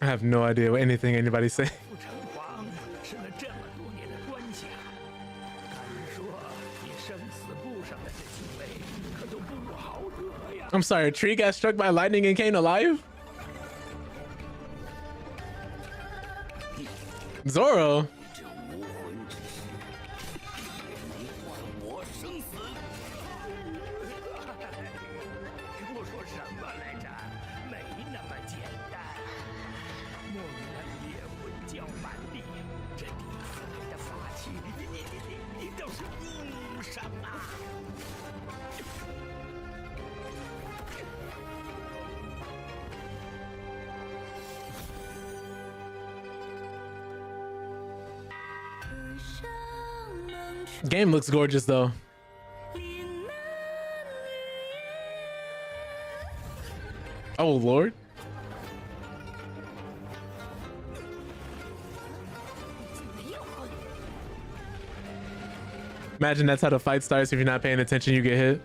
I have no idea what anything anybody's saying. I'm sorry, a tree got struck by lightning and came alive? Zoro? Game looks gorgeous though. Oh Lord. Imagine that's how the fight starts. If you're not paying attention, you get hit.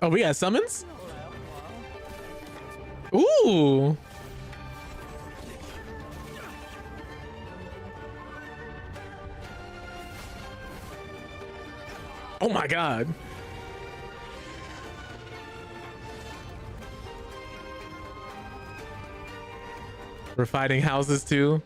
Oh, we got summons? Ooh. Oh my God. We're fighting houses too.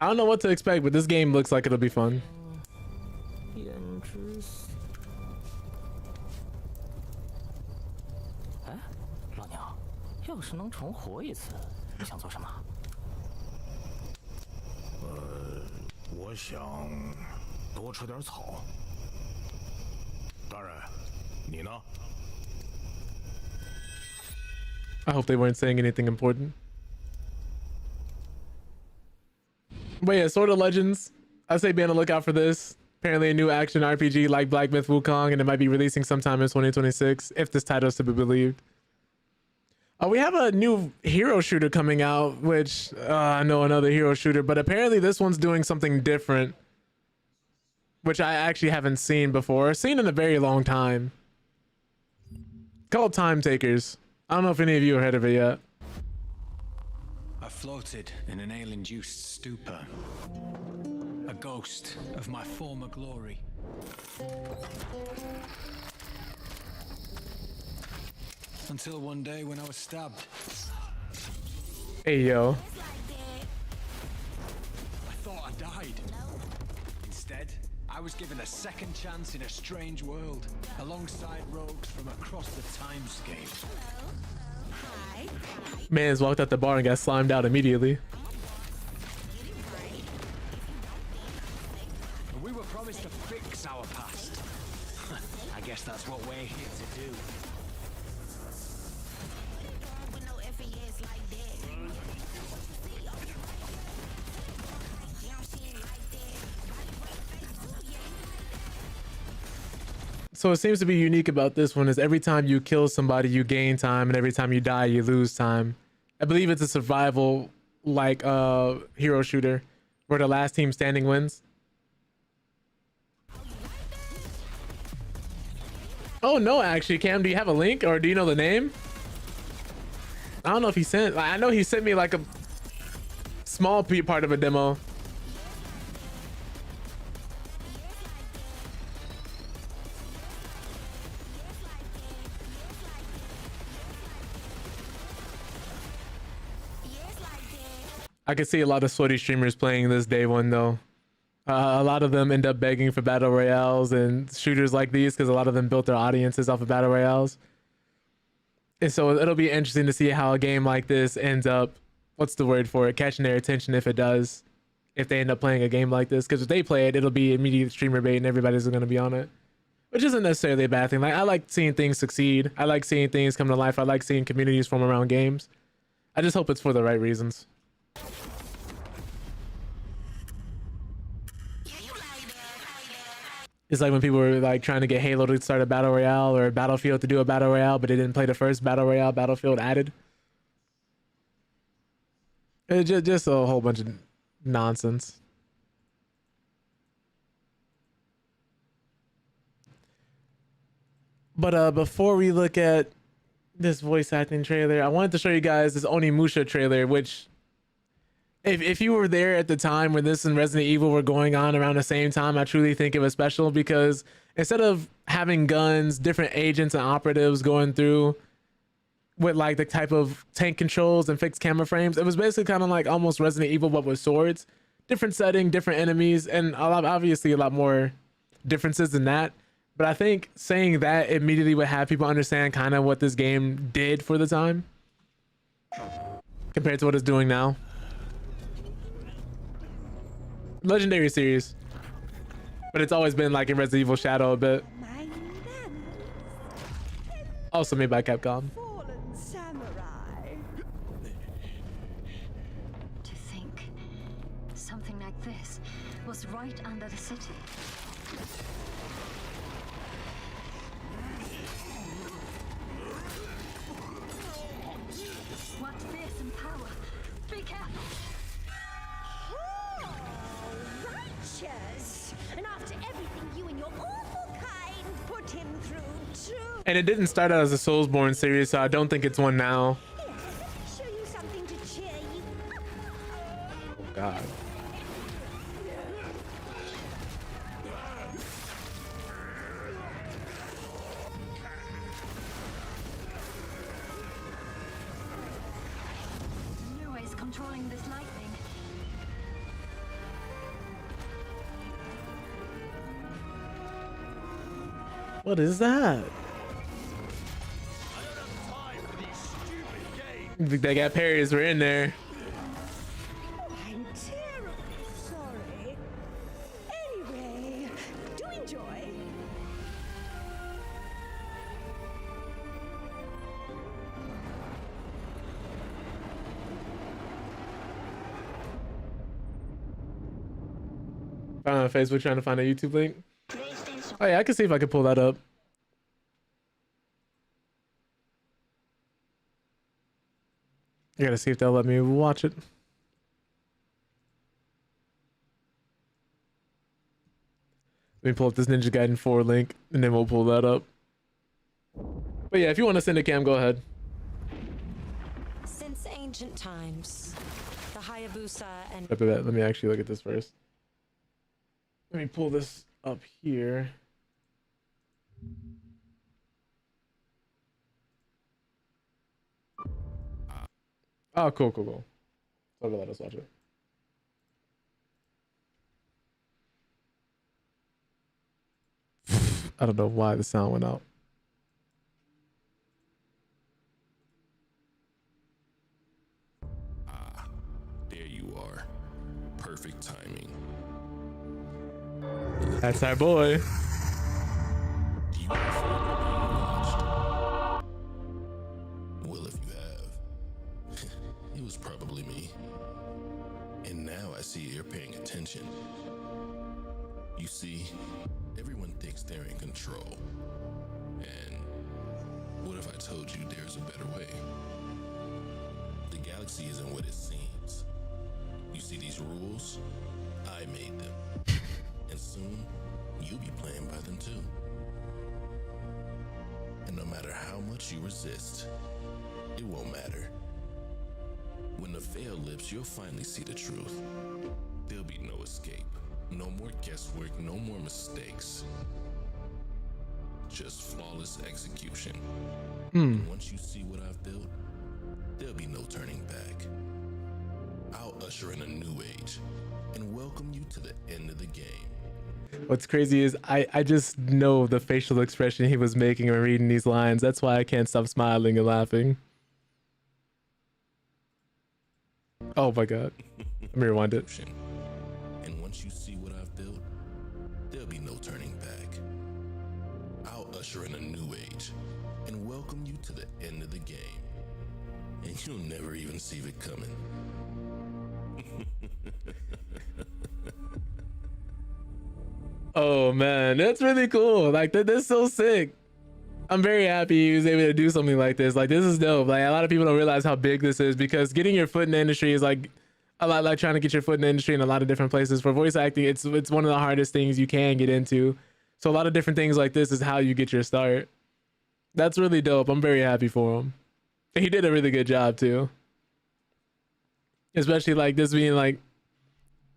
I don't know what to expect, but this game looks like it'll be fun. I hope they weren't saying anything important. But yeah, Sword of Legends. I say be on the lookout for this. Apparently a new action RPG like Black Myth Wukong, and it might be releasing sometime in 2026, if this title is to be believed. We have a new hero shooter coming out, which I know another hero shooter, but apparently this one's doing something different, which I actually haven't seen before, seen in a very long time. Called Time Takers. I don't know if any of you have heard of it yet. I floated in an ale-induced stupor, a ghost of my former glory. Until one day when I was stabbed. Hey, yo. I thought I died. Instead, I was given a second chance in a strange world, alongside rogues from across the timescape. Man's walked out the bar and got slimed out immediately. We were promised to fix our past. I guess that's what we're here to do. So it seems to be unique about this one is every time you kill somebody, you gain time, and every time you die, you lose time. I believe it's a survival like hero shooter where the last team standing wins. Oh no, actually, Cam, do you have a link or do you know the name? I don't know if he sent. I know he sent me like a small part of a demo. I could see a lot of sweaty streamers playing this day one though. A lot of them end up begging for battle royales and shooters like these because a lot of them built their audiences off of battle royales. And so it'll be interesting to see how a game like this ends up, what's the word for it, catching their attention if it does, if they end up playing a game like this. Because if they play it, it'll be immediate streamer bait and everybody's going to be on it, which isn't necessarily a bad thing. Like, I like seeing things succeed. I like seeing things come to life. I like seeing communities form around games. I just hope it's for the right reasons. It's like when people were like trying to get Halo to start a battle royale or Battlefield to do a battle royale, but they didn't play the first battle royale Battlefield added. It's just a whole bunch of nonsense. But before we look at this voice acting trailer, I wanted to show you guys this Onimusha trailer, which if you were there at the time when this and Resident Evil were going on around the same time, I truly think it was special because instead of having guns, different agents and operatives going through with like the type of tank controls and fixed camera frames, it was basically kind of like almost Resident Evil but with swords. Different setting, different enemies, and obviously a lot more differences than that. But I think saying that immediately would have people understand kind of what this game did for the time compared to what it's doing now. Legendary series, but it's always been like in Resident Evil Shadow a bit. Also made by Capcom. To think something like this was right under the city. What fearsome power! Be careful! And after everything you and your awful kind put him through too. And it didn't start out as a Soulsborne series, so I don't think it's one now. Show you something to cheer you up. Oh God. New ways controlling this lightning. What is that? They got parries. We're in there. I'm terribly sorry. Anyway, do enjoy. Found on Facebook trying to find a YouTube link. Oh yeah, I can see if I can pull that up. I gotta see if they'll let me watch it. Let me pull up this Ninja Gaiden 4 link and then we'll pull that up. But yeah, if you want to send a cam, go ahead. Since ancient times, the Hayabusa and... Let me actually look at this first. Let me pull this up here. Oh, cool. So let us watch it. I don't know why the sound went out. There you are. Perfect timing. That's our boy. Do you feel watched? Well, if you have, it was probably me. And now I see you're paying attention. You see, everyone thinks they're in control. And what if I told you there's a better way? The galaxy isn't what it seems. You see these rules? I made them. And soon, you'll be playing by them too. And no matter how much you resist, it won't matter. When the veil lifts, you'll finally see the truth. There'll be no escape. No more guesswork, no more mistakes. Just flawless execution. And once you see what I've built, there'll be no turning back. I'll usher in a new age and welcome you to the end of the game. What's crazy is I just know the facial expression he was making when reading these lines. That's why I can't stop smiling and laughing. Oh my god. Let me rewind it. And once you see what I've built, there'll be no turning back. I'll usher in a new age and welcome you to the end of the game. And you'll never even see it coming. Oh man, that's really cool. Like that's so sick. I'm very happy he was able to do something like this. Like this is dope. Like a lot of people don't realize how big this is, because getting your foot in the industry is like a lot like trying to get your foot in the industry in a lot of different places. For voice acting, it's one of the hardest things you can get into. So a lot of different things like this is how you get your start. That's really dope. I'm very happy for him. He did a really good job too. Especially like this being like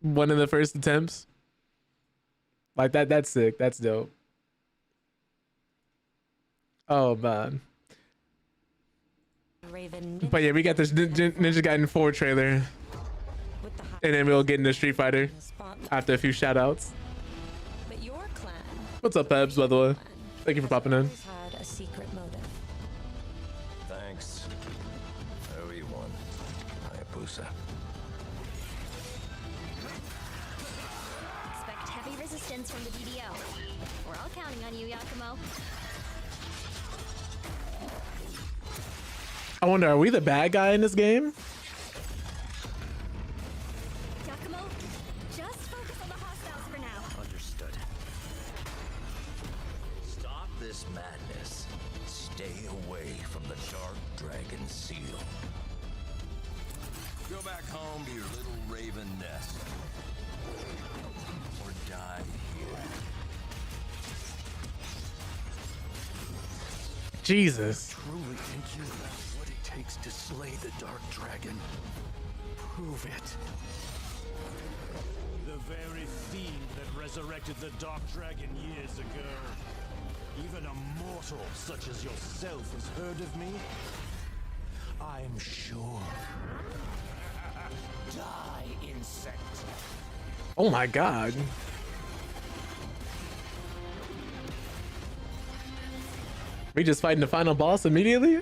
one of the first attempts. Like that's sick. That's dope. Oh man. But yeah, we got this Ninja Gaiden 4 trailer. And then we'll get into Street Fighter after a few shout outs. What's up, Pebs, by the way? Thank you for popping in. Had a secret motive. Thanks. I owe you one. Hayabusa. Expect heavy resistance from the DDO. We're all counting on you, Yakumo. I wonder, are we the bad guy in this game? Yakumo, just focus on the hostiles for now. Understood. Stop this madness. Stay away from the Dark Dragon Seal. Go back home to your little raven nest. Or die here. Jesus. Truly think you have what it takes to slay the Dark Dragon? Prove it. The very fiend that resurrected the Dark Dragon years ago. Even a mortal such as yourself has heard of me? I'm sure. Die, insect. Oh my god. We just fighting the final boss immediately?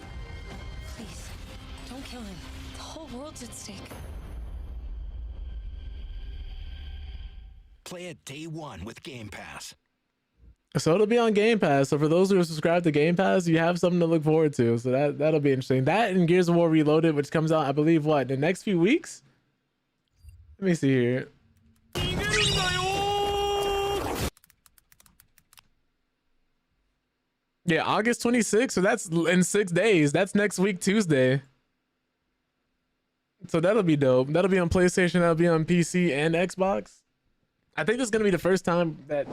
Please, don't kill him. The whole world's at stake. Play it day one with Game Pass. So it'll be on Game Pass. So for those who are subscribed to Game Pass, you have something to look forward to. So that'll be interesting. That and Gears of War Reloaded, which comes out, I believe, what, the next few weeks? Let me see here. Yeah, August 26th. So that's in 6 days. That's next week, Tuesday. So that'll be dope. That'll be on PlayStation. That'll be on PC and Xbox. I think this is going to be the first time that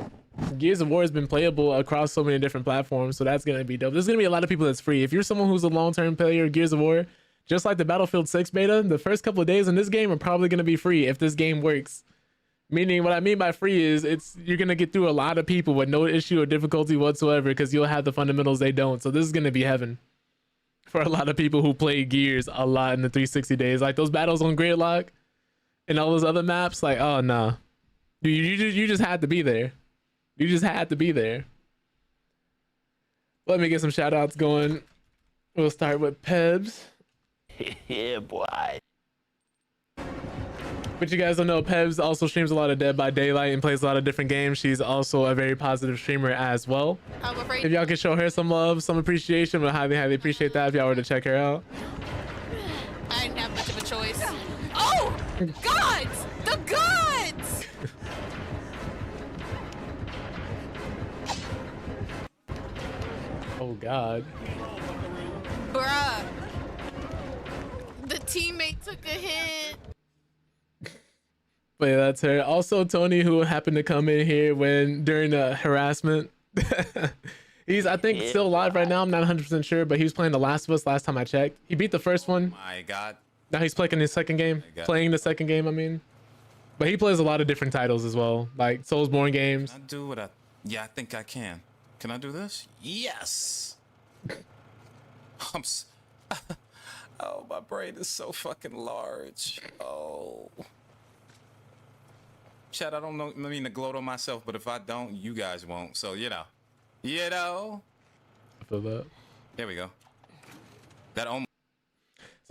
Gears of War has been playable across so many different platforms. So that's going to be dope. There's going to be a lot of people that's free. If you're someone who's a long-term player of Gears of War, just like the Battlefield 6 beta, the first couple of days in this game are probably going to be free if this game works. Meaning, what I mean by free is you're going to get through a lot of people with no issue or difficulty whatsoever, because you'll have the fundamentals they don't. So this is going to be heaven for a lot of people who play Gears a lot in the 360 days. Like those battles on Gridlock and all those other maps, like, oh no. You just had to be there. You just had to be there. Let me get some shout outs going. We'll start with Pebs. Yeah, boy. But you guys don't know, Pebs also streams a lot of Dead by Daylight and plays a lot of different games. She's also a very positive streamer as well. I'm afraid. If y'all can show her some love, some appreciation, we'll highly, highly appreciate that if y'all were to check her out. I didn't have much of a choice. Oh! Gods! The gods! Oh God. Bruh. The teammate took a hit. But yeah, that's her. Also, Tony, who happened to come in here during the harassment. He's, I think, still alive right now. I'm not 100% sure, but he was playing The Last of Us last time I checked. He beat the first one. My God. Now he's playing his second game. Playing the second game, I mean. But he plays a lot of different titles as well, like Soulsborne games. I do what I... Yeah, I think I can. Can I do this? Yes. Oh, my brain is so fucking large. Oh. Chad, I don't know, I mean to gloat on myself, but if I don't, you guys won't. So, you know. You know? I feel that. There we go. That almost.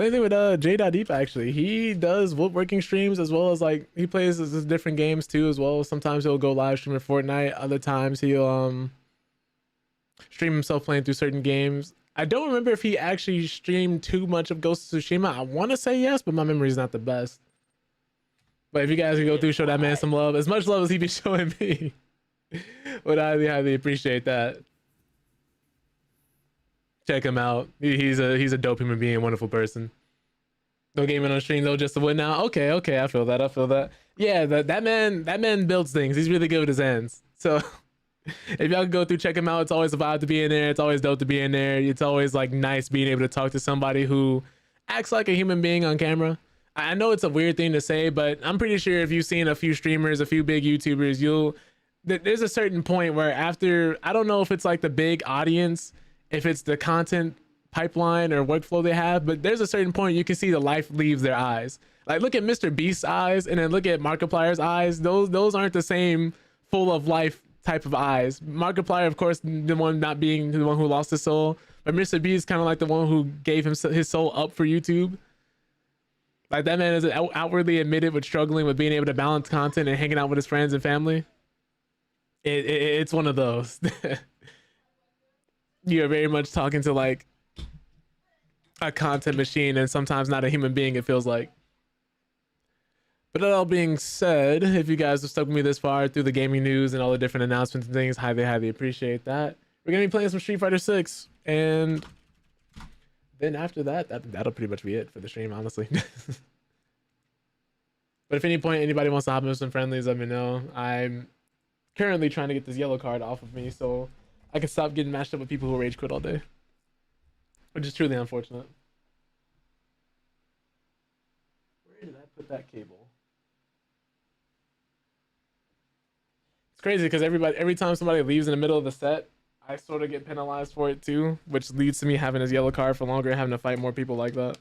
Same thing with J.Deep actually. He does woodworking streams as well as like he plays his different games too as well. Sometimes he'll go live stream in Fortnite. Other times he'll stream himself playing through certain games. I don't remember if he actually streamed too much of Ghost of Tsushima. I want to say yes, but my memory is not the best. But if you guys can go through, show that man some love, as much love as he be showing me, would highly appreciate that. Check him out. He's a dope human being, wonderful person. No gaming on stream though, just to win now. Okay, I feel that. Yeah, that man builds things. He's really good with his hands. So if y'all can go through, check him out. It's always a vibe to be in there. It's always dope to be in there. It's always like nice being able to talk to somebody who acts like a human being on camera. I know it's a weird thing to say, but I'm pretty sure if you've seen a few streamers, a few big YouTubers, there's a certain point where after, I don't know if it's like the big audience, if it's the content pipeline or workflow they have, but there's a certain point you can see the life leaves their eyes. Like look at Mr. Beast's eyes and then look at Markiplier's eyes. Those aren't the same full of life type of eyes. Markiplier, of course, the one not being the one who lost his soul, but Mr. Beast kind of like the one who gave his soul up for YouTube. Like that man is outwardly admitted with struggling with being able to balance content and hanging out with his friends and family. It's one of those. You're very much talking to like a content machine and sometimes not a human being, it feels like. But that all being said, if you guys have stuck with me this far through the gaming news and all the different announcements and things, highly appreciate that. We're gonna be playing some Street Fighter 6, and then after that'll pretty much be it for the stream, honestly. But if at any point anybody wants to hop in with some friendlies, let me know. I'm currently trying to get this yellow card off of me so I can stop getting matched up with people who rage quit all day, which is truly unfortunate. Where did I put that cable? It's crazy because every time somebody leaves in the middle of the set, I sort of get penalized for it too, which leads to me having this yellow card for longer and having to fight more people like that.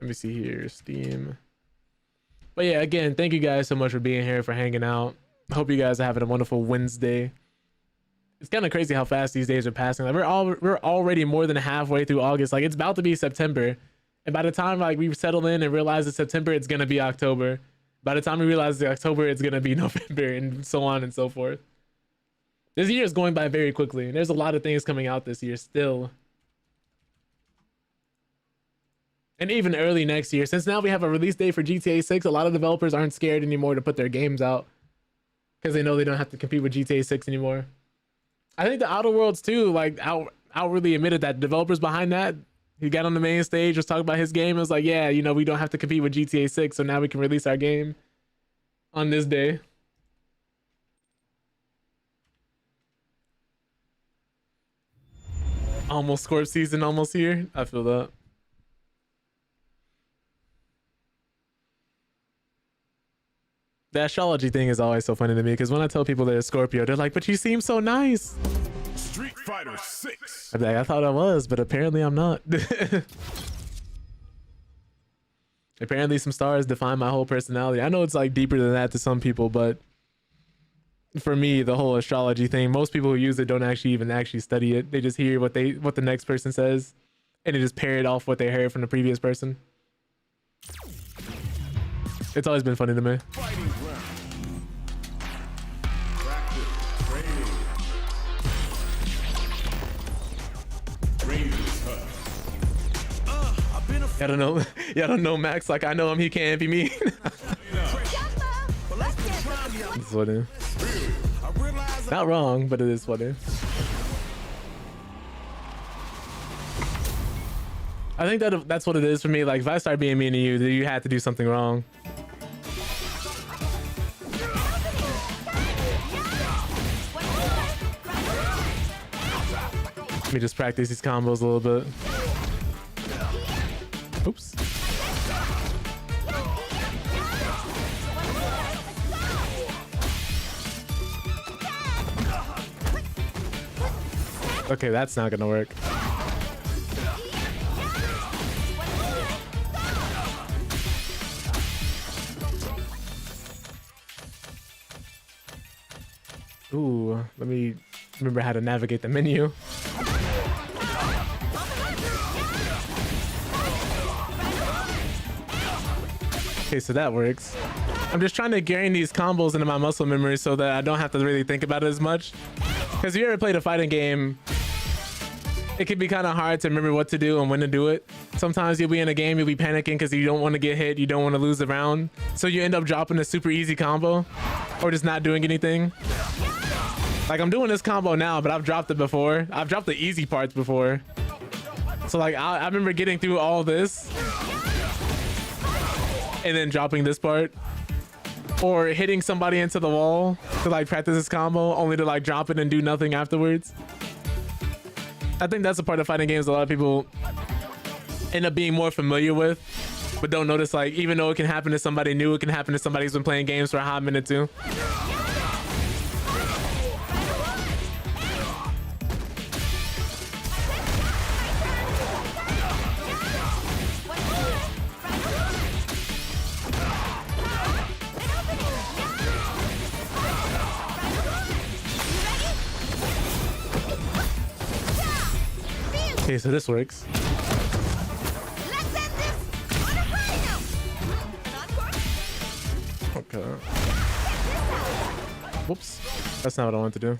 Let me see here, Steam. But yeah, again, thank you guys so much for being here, for hanging out. Hope you guys are having a wonderful Wednesday. It's kind of crazy how fast these days are passing. Like we're already more than halfway through August. Like it's about to be September, and by the time like we settle in and realize it's September, it's gonna be October. By the time we realize it's October, it's gonna be November, and so on and so forth. This year is going by very quickly, and there's a lot of things coming out this year still. And even early next year, since now we have a release date for GTA 6, a lot of developers aren't scared anymore to put their games out because they know they don't have to compete with GTA 6 anymore. I think the Outer Worlds too, like outwardly admitted that developers behind that, he got on the main stage, was talking about his game. It was like, yeah, you know, we don't have to compete with GTA 6, so now we can release our game on this day. Almost Scorp season, almost here. I feel that. The astrology thing is always so funny to me because when I tell people they're a Scorpio, they're like, but you seem so nice. Street Fighter 6. I'm like, I thought I was, but apparently I'm not. Apparently some stars define my whole personality. I know it's like deeper than that to some people, but for me, the whole astrology thing, most people who use it don't actually study it. They just hear what the next person says and they just pair it off what they heard from the previous person. It's always been funny to me. I don't know. Yeah, I don't know Max like I know him. He can't be me. It's funny. Not wrong, but it is funny. I think that's what it is for me. Like if I start being mean to you, then you had to do something wrong. Let me just practice these combos a little bit. Oops. Okay, that's not gonna work. Ooh, let me remember how to navigate the menu. Okay, so that works. I'm just trying to gain these combos into my muscle memory so that I don't have to really think about it as much. Because if you ever played a fighting game, it can be kind of hard to remember what to do and when to do it. Sometimes you'll be in a game, you'll be panicking because you don't want to get hit, you don't want to lose the round. So you end up dropping a super easy combo or just not doing anything. Like I'm doing this combo now, but I've dropped it before. I've dropped the easy parts before. So like I remember getting through all this and then dropping this part. Or hitting somebody into the wall to like practice this combo only to like drop it and do nothing afterwards. I think that's a part of fighting games a lot of people end up being more familiar with, but don't notice, like, even though it can happen to somebody new, it can happen to somebody who's been playing games for a hot minute too. Okay, so this works. Okay. Whoops. That's not what I wanted to do.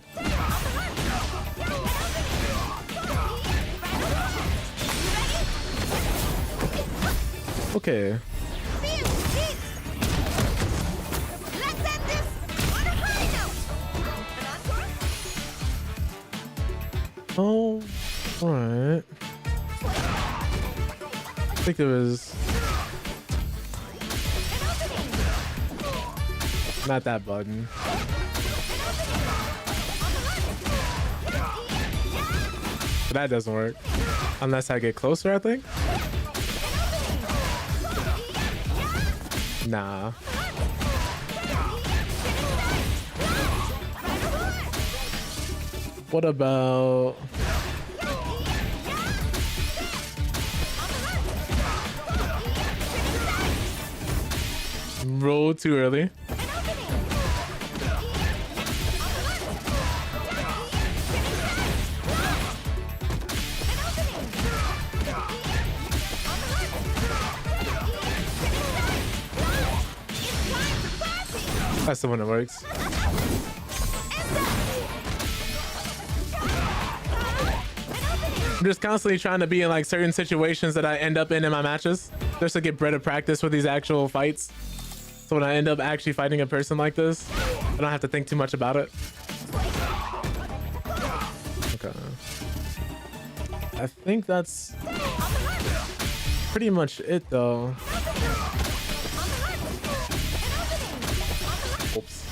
Okay. Oh, all right. I think it was not that button. But that doesn't work unless I get closer, I think. Nah. What about roll too early? That's the one that works. I'm just constantly trying to be in like certain situations that I end up in my matches just to get better practice with these actual fights. So when I end up actually fighting a person like this, I don't have to think too much about it. Okay. I think that's pretty much it though. Oops.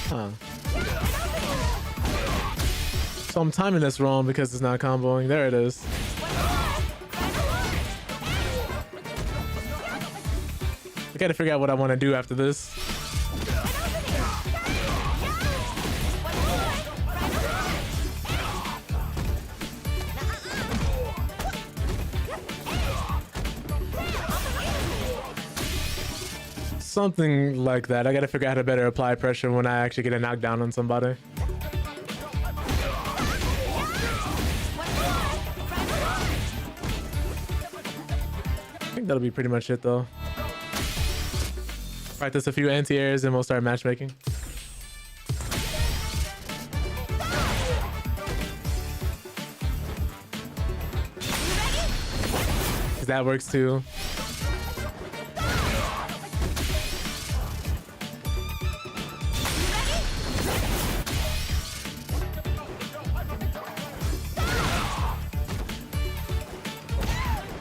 Huh. So I'm timing this wrong because it's not comboing. There it is. I gotta figure out what I want to do after this. Something like that. I gotta figure out how to better apply pressure when I actually get a knockdown on somebody. I think that'll be pretty much it though. Practice a few anti-airs and we'll start matchmaking. That works too.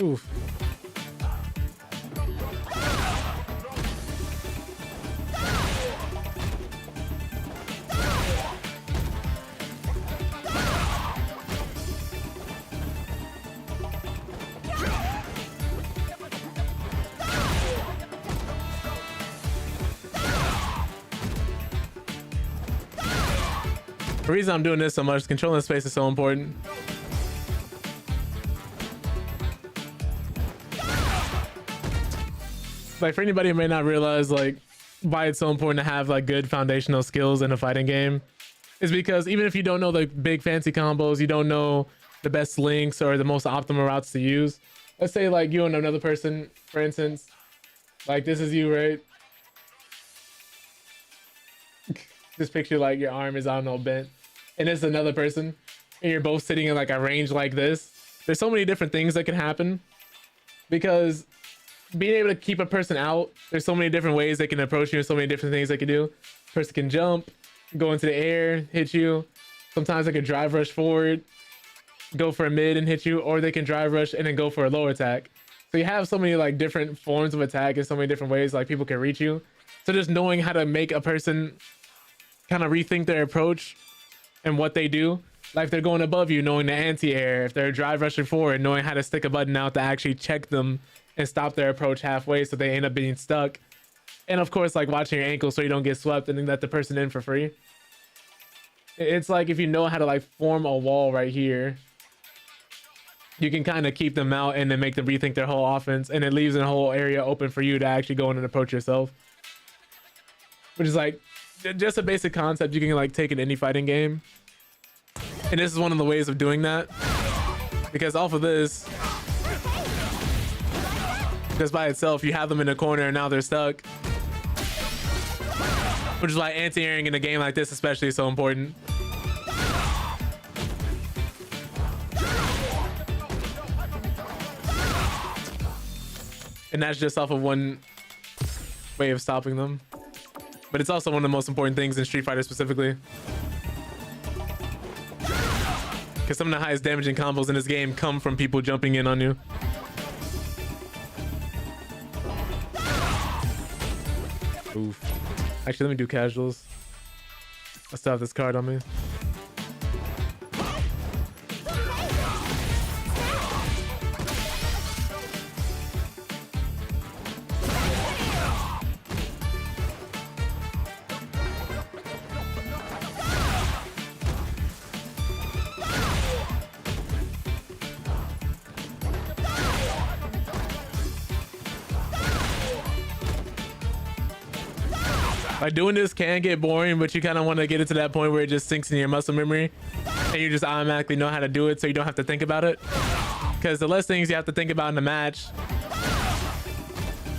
Oof. The reason I'm doing this so much, controlling space is so important. Like for anybody who may not realize like why it's so important to have like good foundational skills in a fighting game is because even if you don't know the big fancy combos, you don't know the best links or the most optimal routes to use. Let's say like you and another person, for instance, like this is you, right? Just picture like your arm is, I don't know, bent, and it's another person, and you're both sitting in like a range like this. There's so many different things that can happen because being able to keep a person out, there's so many different ways they can approach you and so many different things they can do. Person can jump, go into the air, hit you. Sometimes they can drive rush forward, go for a mid and hit you, or they can drive rush and then go for a low attack. So you have so many like different forms of attack and so many different ways like people can reach you. So just knowing how to make a person kind of rethink their approach and what they do. Like if they're going above you, knowing the anti-air. If they're drive rushing forward, knowing how to stick a button out to actually check them and stop their approach halfway so they end up being stuck. And of course, like watching your ankle so you don't get swept and then let the person in for free. It's like if you know how to like form a wall right here, you can kind of keep them out and then make them rethink their whole offense, and it leaves a whole area open for you to actually go in and approach yourself. Which is like just a basic concept you can like take in any fighting game. And this is one of the ways of doing that. Because off of this, just by itself, you have them in the corner and now they're stuck. Which is why anti-airing in a game like this especially is so important. And that's just off of one way of stopping them. But it's also one of the most important things in Street Fighter specifically. Because some of the highest damaging combos in this game come from people jumping in on you. Oof. Actually, let me do casuals. I still have this card on me. Like doing this can get boring, but you kind of want to get it to that point where it just sinks in your muscle memory and you just automatically know how to do it so you don't have to think about it. Because the less things you have to think about in the match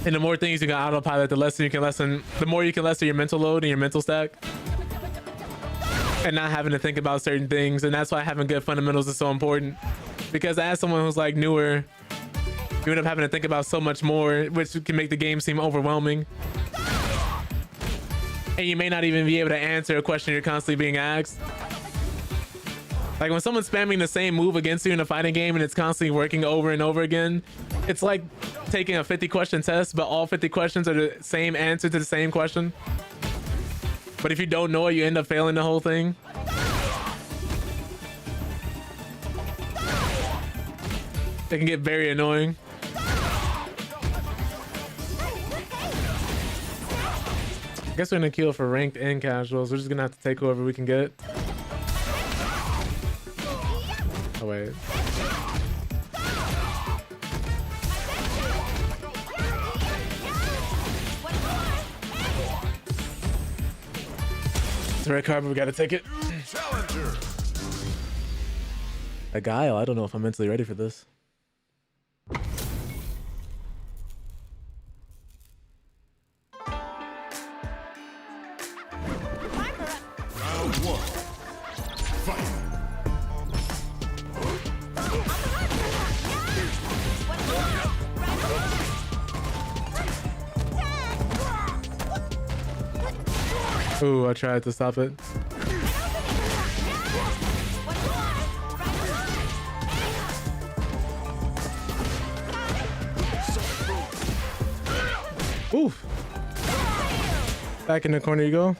and the more things you can autopilot, the more you can lessen your mental load and your mental stack and not having to think about certain things. And that's why having good fundamentals is so important, because as someone who's like newer, you end up having to think about so much more, which can make the game seem overwhelming. And you may not even be able to answer a question you're constantly being asked. Like when someone's spamming the same move against you in a fighting game and it's constantly working over and over again, it's like taking a 50 question test, but all 50 questions are the same answer to the same question. But if you don't know it, you end up failing the whole thing. It can get very annoying. I guess we're gonna queue for ranked and casuals. We're just gonna have to take whoever we can get. Oh wait. It's a red card, but we gotta take it. Challenger. A guile. I don't know if I'm mentally ready for this. Ooh, I tried to stop it. Oof. Back in the corner you go.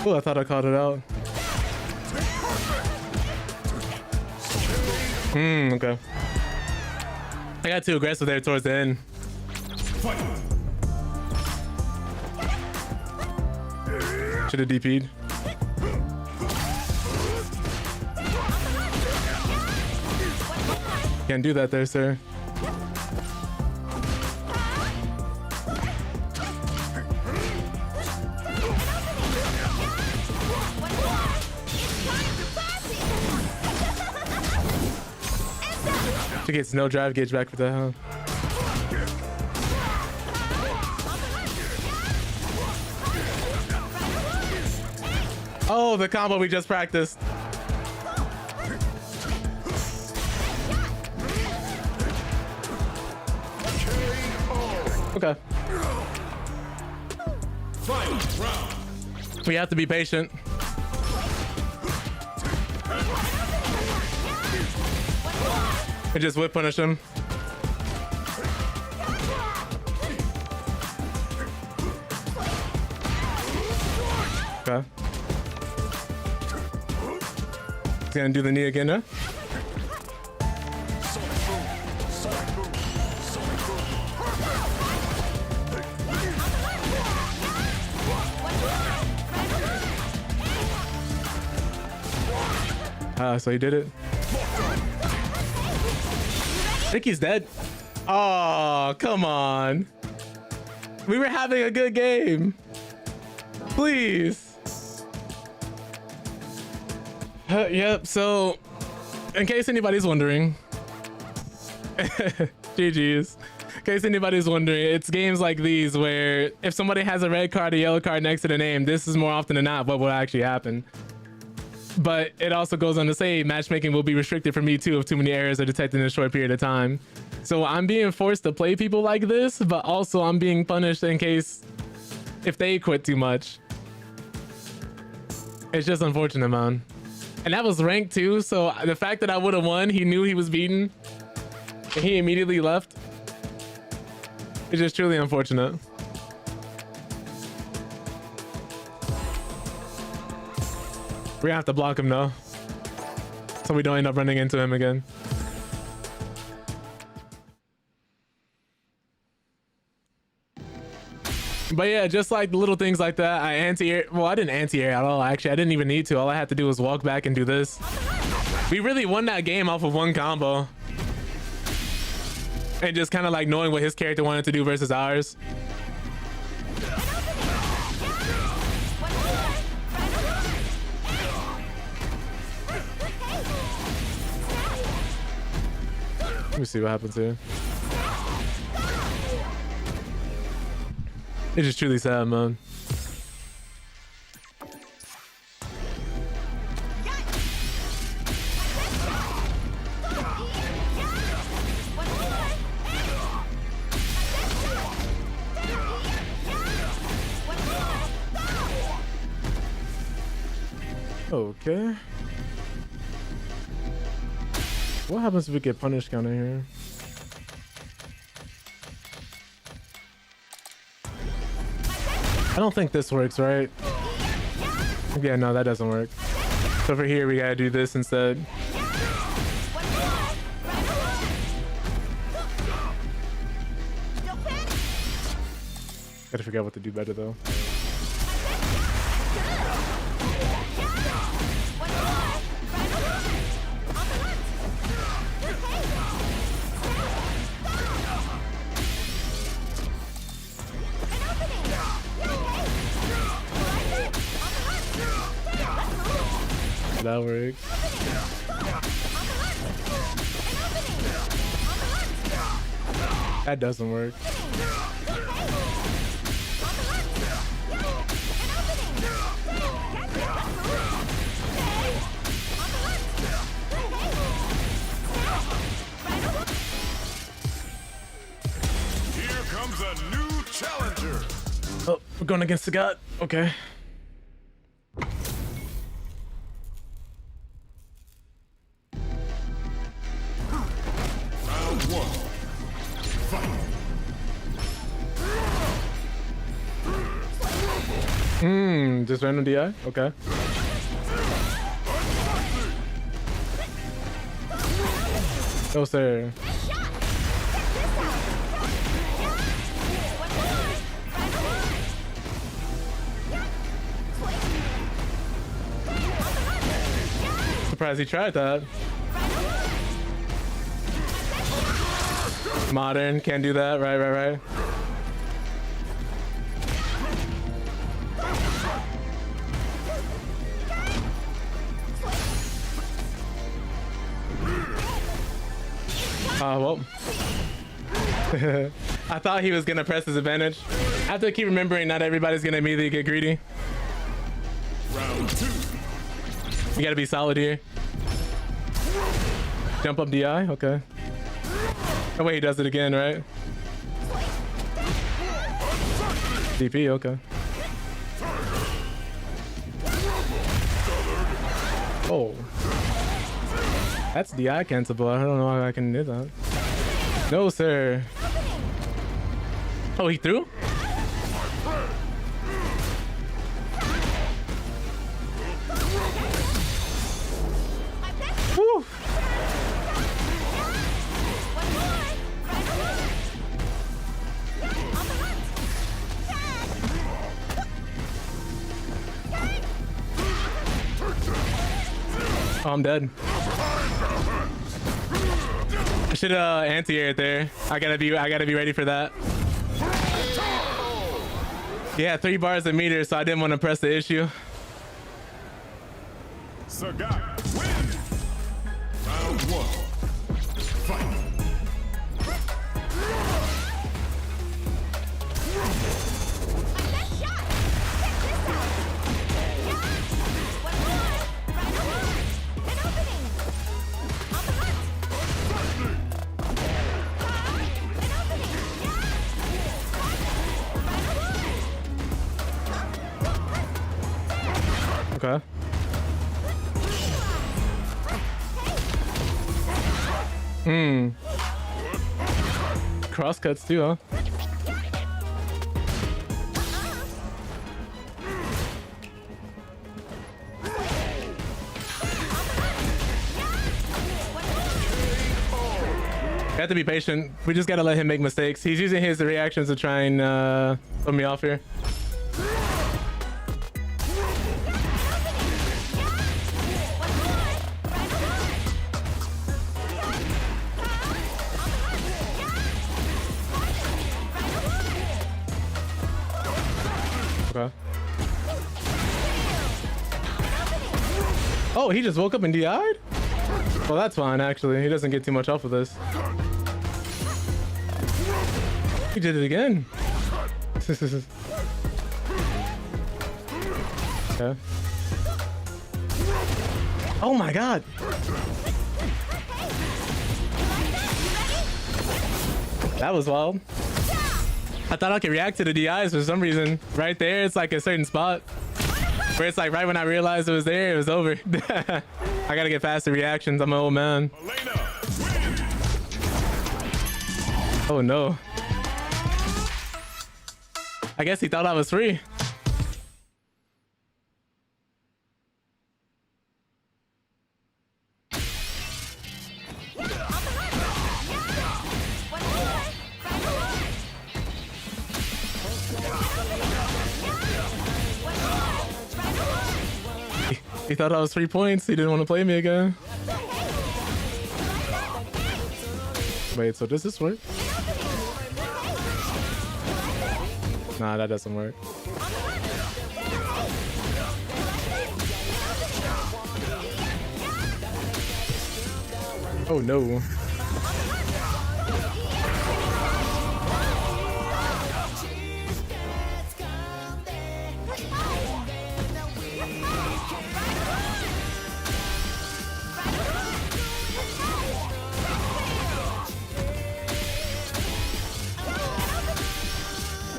Ooh, I thought I called it out. Okay. I got too aggressive there towards the end. Should have DP'd. Can't do that there, sir. She gets no drive gauge back for that, huh? Oh, the combo we just practiced. Okay. Final round. We have to be patient. We just whip punish him. Okay. He's gonna do the knee again, huh? So he did it. I think he's dead. Oh, come on. We were having a good game. Please. Yep, so in case anybody's wondering, GG's. In case anybody's wondering, it's games like these where if somebody has a red card, a yellow card next to the name, this is more often than not what will actually happen. But it also goes on to say matchmaking will be restricted for me too if too many errors are detected in a short period of time. So I'm being forced to play people like this, but also I'm being punished in case if they quit too much. It's just unfortunate, man. And that was ranked too, so the fact that I would have won, he knew he was beaten and he immediately left. It's just truly unfortunate. We're gonna have to block him though, so we don't end up running into him again. But yeah, just like the little things like that, I anti-air. Well, I didn't anti-air at all. Actually, I didn't even need to. All I had to do was walk back and do this. We really won that game off of one combo. And just kind of like knowing what his character wanted to do versus ours. Let me see what happens here. It's just truly sad, man. Okay. What happens if we get punished down in here? I don't think this works, right? Yeah, no, that doesn't work. So for here, we gotta do this instead. Gotta figure out what to do better though. That works. That doesn't work. Here comes a new challenger. Oh, we're going against the god. Okay. Just random DI? Okay. Oh, sir. Surprised he tried that. Modern, can't do that. Right. Well. I thought he was gonna press his advantage. I have to keep remembering not everybody's gonna immediately get greedy. Round 2. You gotta be solid here. Jump up DI, okay. Oh wait, he does it again, right? DP, okay. Oh. That's DI cancelable. I don't know how I can do that. No, sir. Oh, he threw? Woo. Oh, I'm dead. I should anti-air it there. I gotta be ready for that. Yeah, 3 bars a meter, so I didn't want to press the issue. Sagat win. Round 1. Fight. Okay. Crosscuts too, huh? You have to be patient. We just gotta let him make mistakes. He's using his reactions to try and throw me off here. Okay. Oh, he just woke up and DI'd? Well, that's fine, actually. He doesn't get too much off of this. He did it again. Okay. Oh my god. That was wild. I thought I could react to the DIs for some reason. Right there, it's like a certain spot where it's like right when I realized it was there, it was over. I gotta get faster reactions. I'm an old man. Elena. Oh no. I guess he thought I was free. He thought I was 3 points. He didn't want to play me again. Wait, so does this work? Nah, that doesn't work. Oh no.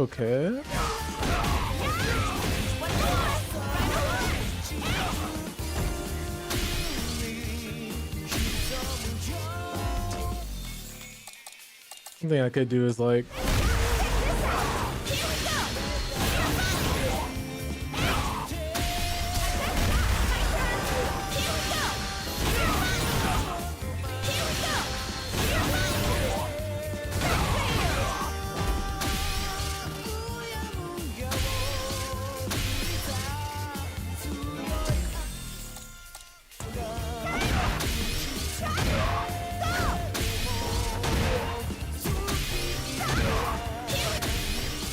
Okay. Something I could do is like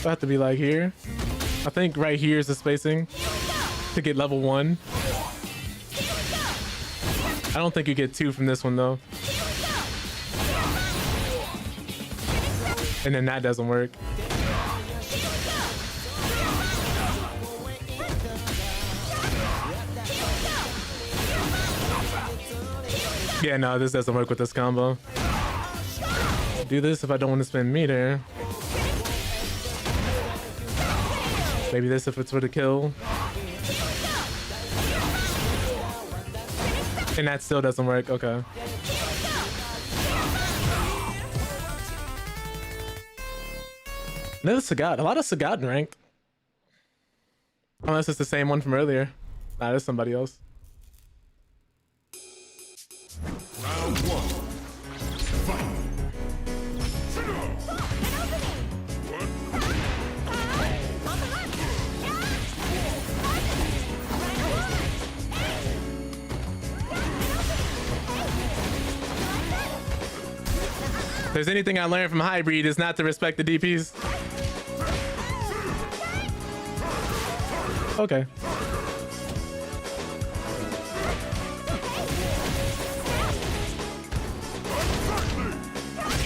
I have to be like here. I think right here is the spacing to get level 1. I don't think you get 2 from this one though. And then that doesn't work. Yeah, no, this doesn't work with this combo. Do this if I don't want to spend meter. Maybe this if it's for the kill. And that still doesn't work. Okay. Another Sagat. A lot of Sagat in ranked. Unless it's the same one from earlier. Nah, that's somebody else. Round one. Fight. If there's anything I learned from Hybrid, is not to respect the DPs. Okay.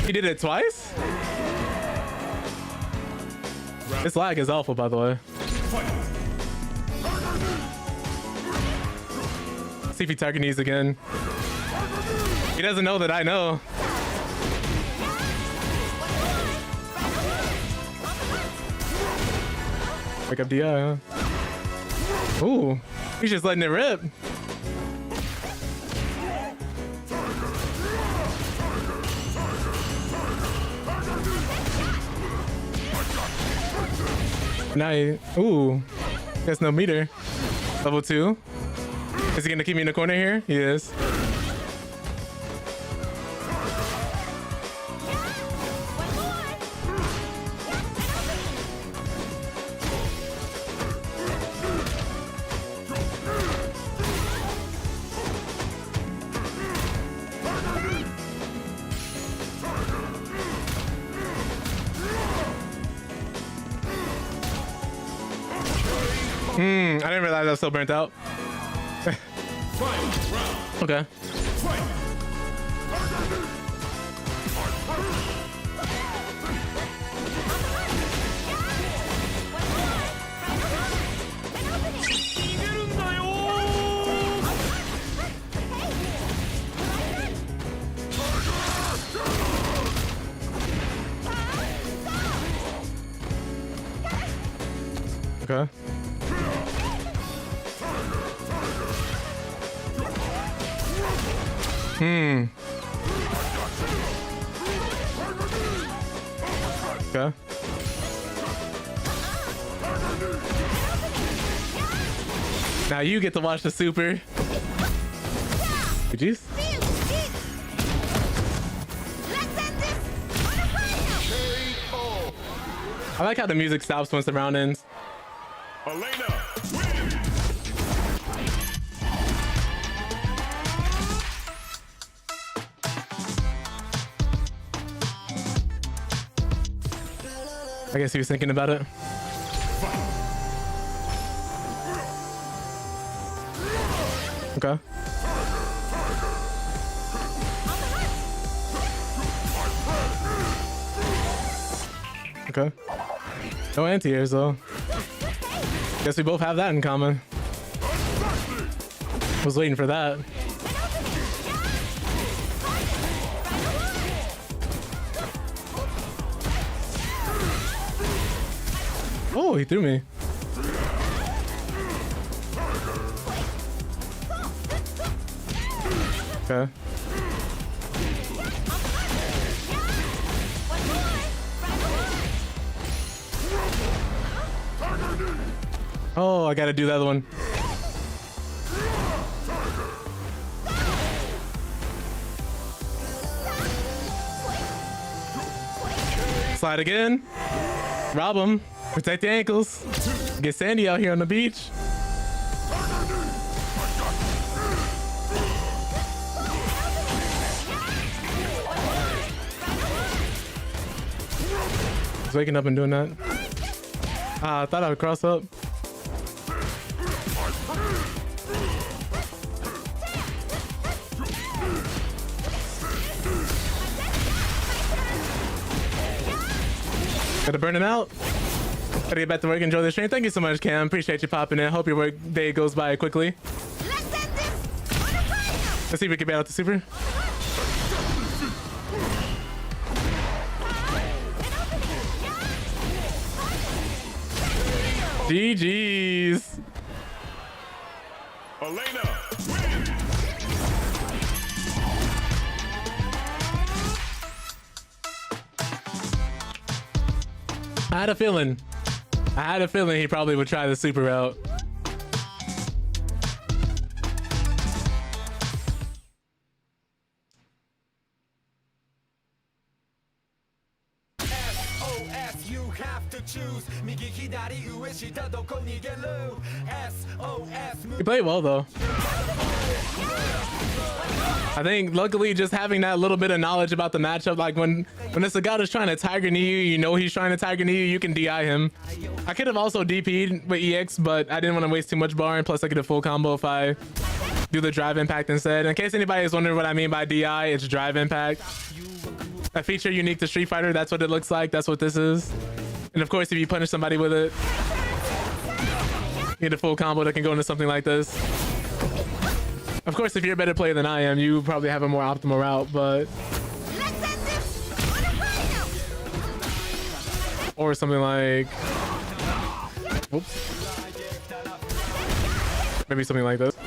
He did it twice? This lag is awful, by the way. See if he target knees again. He doesn't know that I know. Pick up DI, huh? Ooh, he's just letting it rip. Nice. Ooh, there's no meter. Level 2. Is he gonna keep me in the corner here? He is. I didn't realize I was so burnt out. Okay. Okay. Okay. Now you get to watch the super. Jeez. I like how the music stops once the round ends. Elena. I guess he was thinking about it. Okay. Okay. No anti-airs though. Guess we both have that in common. Was waiting for that. Oh, he threw me. Okay. Oh, I gotta do the other one. Slide again. Rob him. Protect the ankles. Get Sandy out here on the beach. He's waking up and doing that. I thought I would cross up. Gotta burn it out. Gotta get back to work. Enjoy the stream. Thank you so much, Cam. Appreciate you popping in. Hope your work day goes by quickly. Let's see if we can bail out the super. GG's. Elena, win! I had a feeling he probably would try the super route. SOS, you have to choose. He played well though. I think luckily just having that little bit of knowledge about the matchup, like when this guy is trying to tiger knee you, you know he's trying to tiger knee you, you can DI him. I could have also DP'd with EX, but I didn't want to waste too much bar, and plus I get a full combo if I do the drive impact instead. In case anybody is wondering what I mean by DI, it's drive impact. A feature unique to Street Fighter, that's what it looks like, that's what this is. And of course if you punish somebody with it, you get a full combo that can go into something like this. Of course, if you're a better player than I am, you probably have a more optimal route, but... Or something like... Oops. Maybe something like this.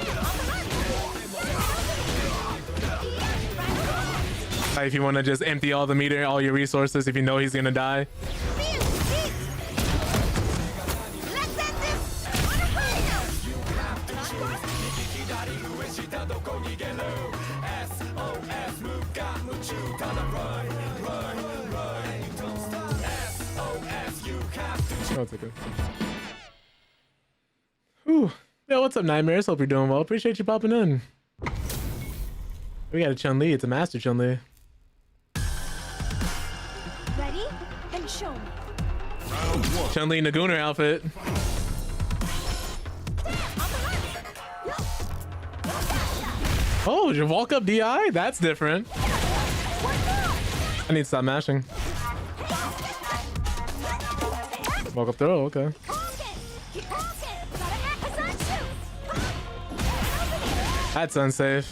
Like if you want to just empty all the meter, all your resources, if you know he's gonna die. Oh, it's okay. Whew. Yo, what's up, Nightmares? Hope you're doing well. Appreciate you popping in. We got a Chun-Li. It's a Master Chun-Li. Ready? And show me. Chun-Li in the Gooner outfit. Oh, your walk up DI? That's different. I need to stop mashing. Walk up throw, okay. That's unsafe.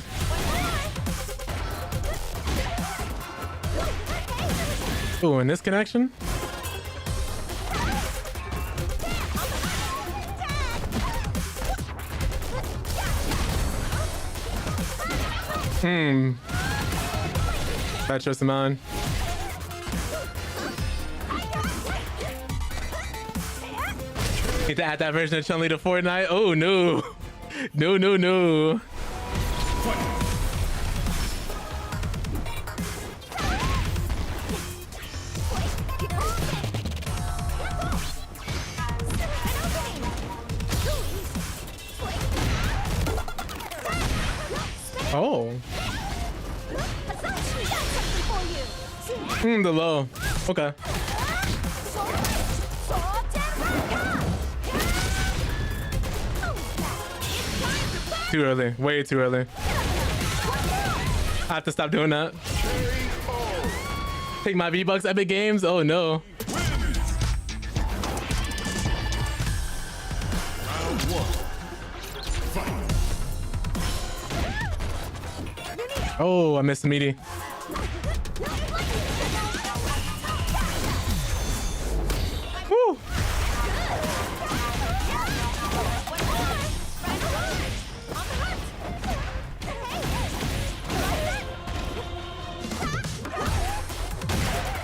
Ooh, in this connection? Bad choice of mine. Need to add that version of Chun-Li to Fortnite. Oh no. No, no, no. Oh. The low. Okay. Too early. Way too early. I have to stop doing that. Take my V-Bucks Epic Games? Oh no. Oh, I missed the meaty. Woo.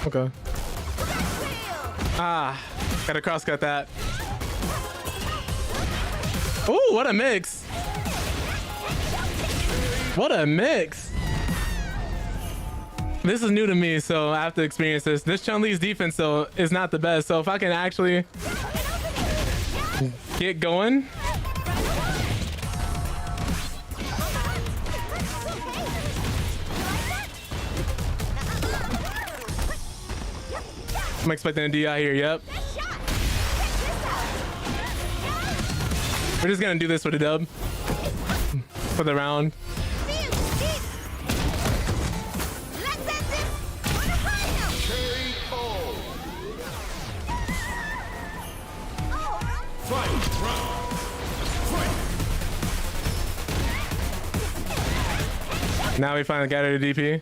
Okay. Ah, gotta crosscut that. Oh, what a mix. What a mix. This is new to me, so I have to experience this. This Chun-Li's defense, though, is not the best. So if I can actually get going. I'm expecting a DI here, yep. We're just gonna do this for the dub. For the round. Fight! Round! Now we finally got her to DP.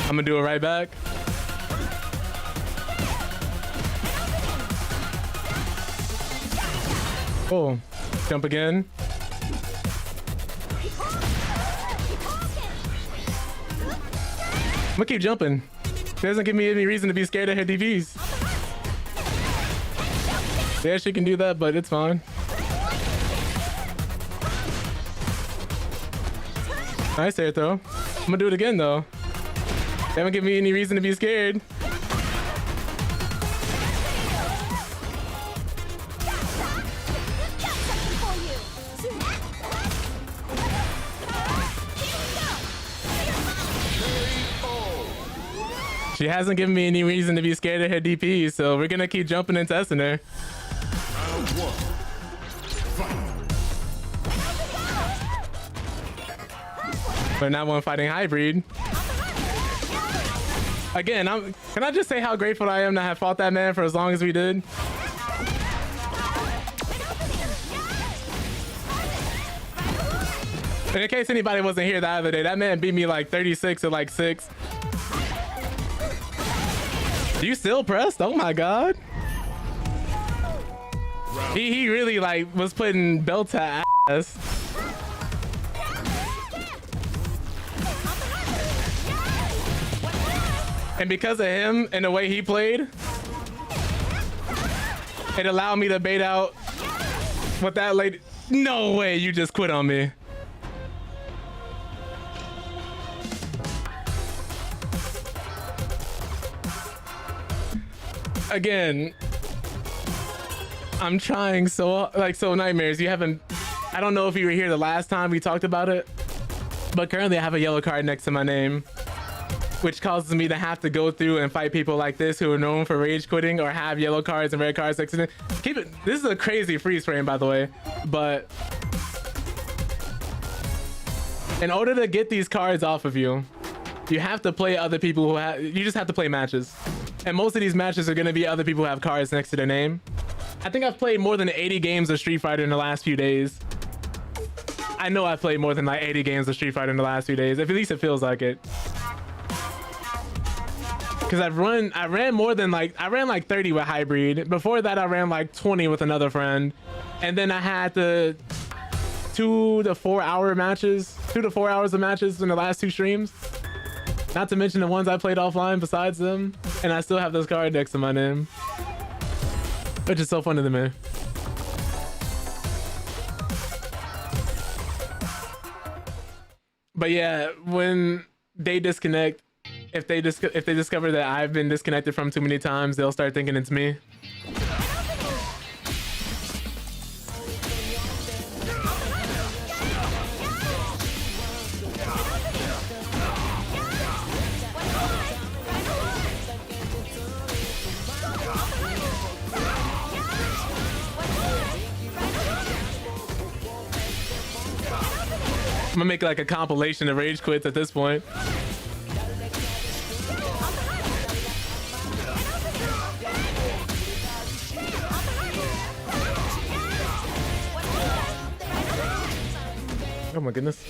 I'm gonna do it right back. Oh, jump again. I'm gonna keep jumping. It doesn't give me any reason to be scared of her DPs. Yeah, she can do that, but it's fine. Nice air throw. I'm gonna do it again though. They haven't given me any reason to be scared. She hasn't given me any reason to be scared of her DP, so we're gonna keep jumping and testing her. Round one. Fight! But now one fighting hybrid. Again, can I just say how grateful I am to have fought that man for as long as we did? And in case anybody wasn't here the other day, that man beat me like 36 at like 6. You still pressed? Oh my god. He really like was putting belt to ass. And because of him and the way he played, it allowed me to bait out what that lady. No way you just quit on me. Again, I'm trying so Nightmares, you haven't, I don't know if you were here the last time we talked about it, but currently I have a yellow card next to my name, which causes me to have to go through and fight people like this who are known for rage quitting or have yellow cards and red cards next to them. Keep it, this is a crazy freeze frame by the way, but in order to get these cards off of you, you have to play other people who have, you just have to play matches. And most of these matches are going to be other people who have cards next to their name. I think I've played more than 80 games of Street Fighter in the last few days. I know I've played more than like 80 games of Street Fighter in the last few days. At least it feels like it. Because I ran more than like, I ran like 30 with Hybrid. Before that, I ran like 20 with another friend. And then I had the 2 to 4 hour matches, 2 to 4 hours of matches in the last 2 streams. Not to mention the ones I played offline besides them. And I still have this card next to my name. Which is so funny to me. But yeah, when they disconnect, if they discover that I've been disconnected from too many times, they'll start thinking it's me. I'm gonna make like a compilation of rage quits at this point. Oh my goodness.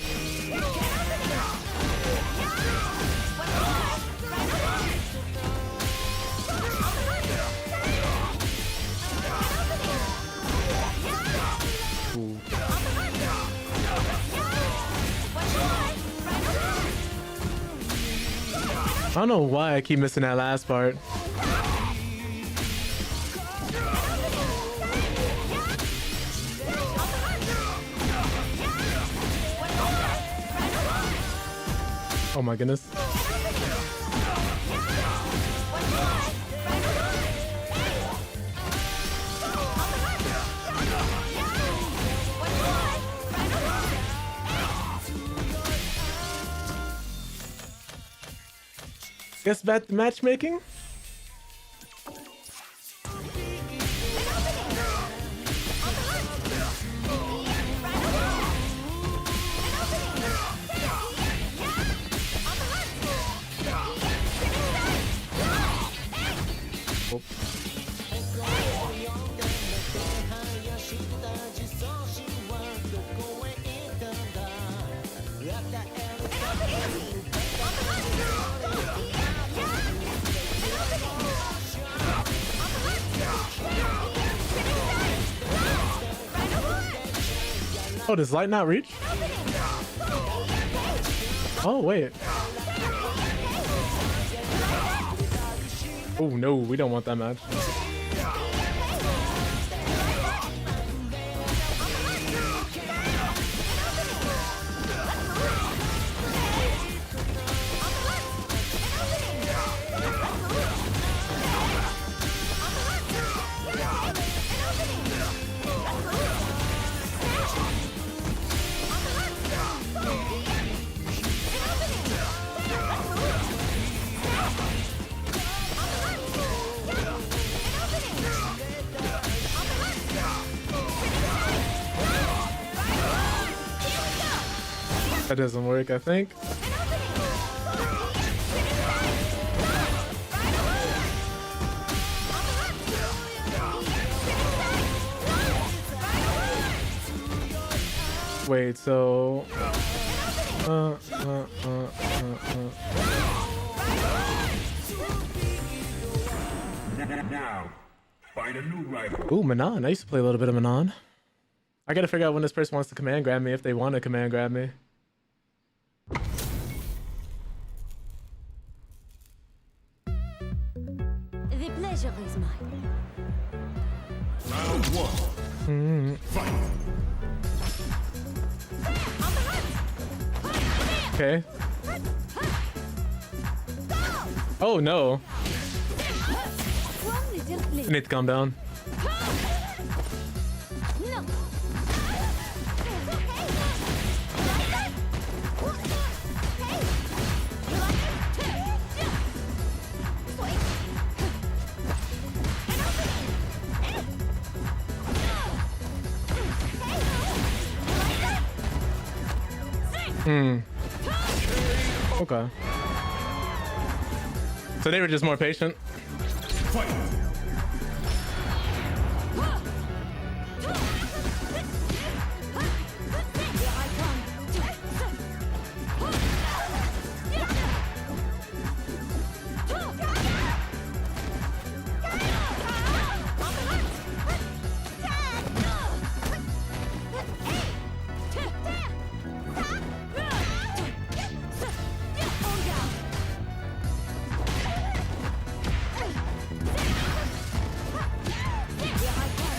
Ooh. I don't know why I keep missing that last part. Oh my goodness. Guess back to matchmaking? Oh, does light not reach? Oh, wait. Oh, no, we don't want that match. That doesn't work, I think. Wait, so Now, find a new rival. ooh, Manon. I used to play a little bit of Manon. I gotta figure out when this person wants to command grab me, if they want to command grab me. The pleasure is mine. Round one. Fight. Okay. Oh no. I need to calm down. Okay. So they were just more patient. Fight.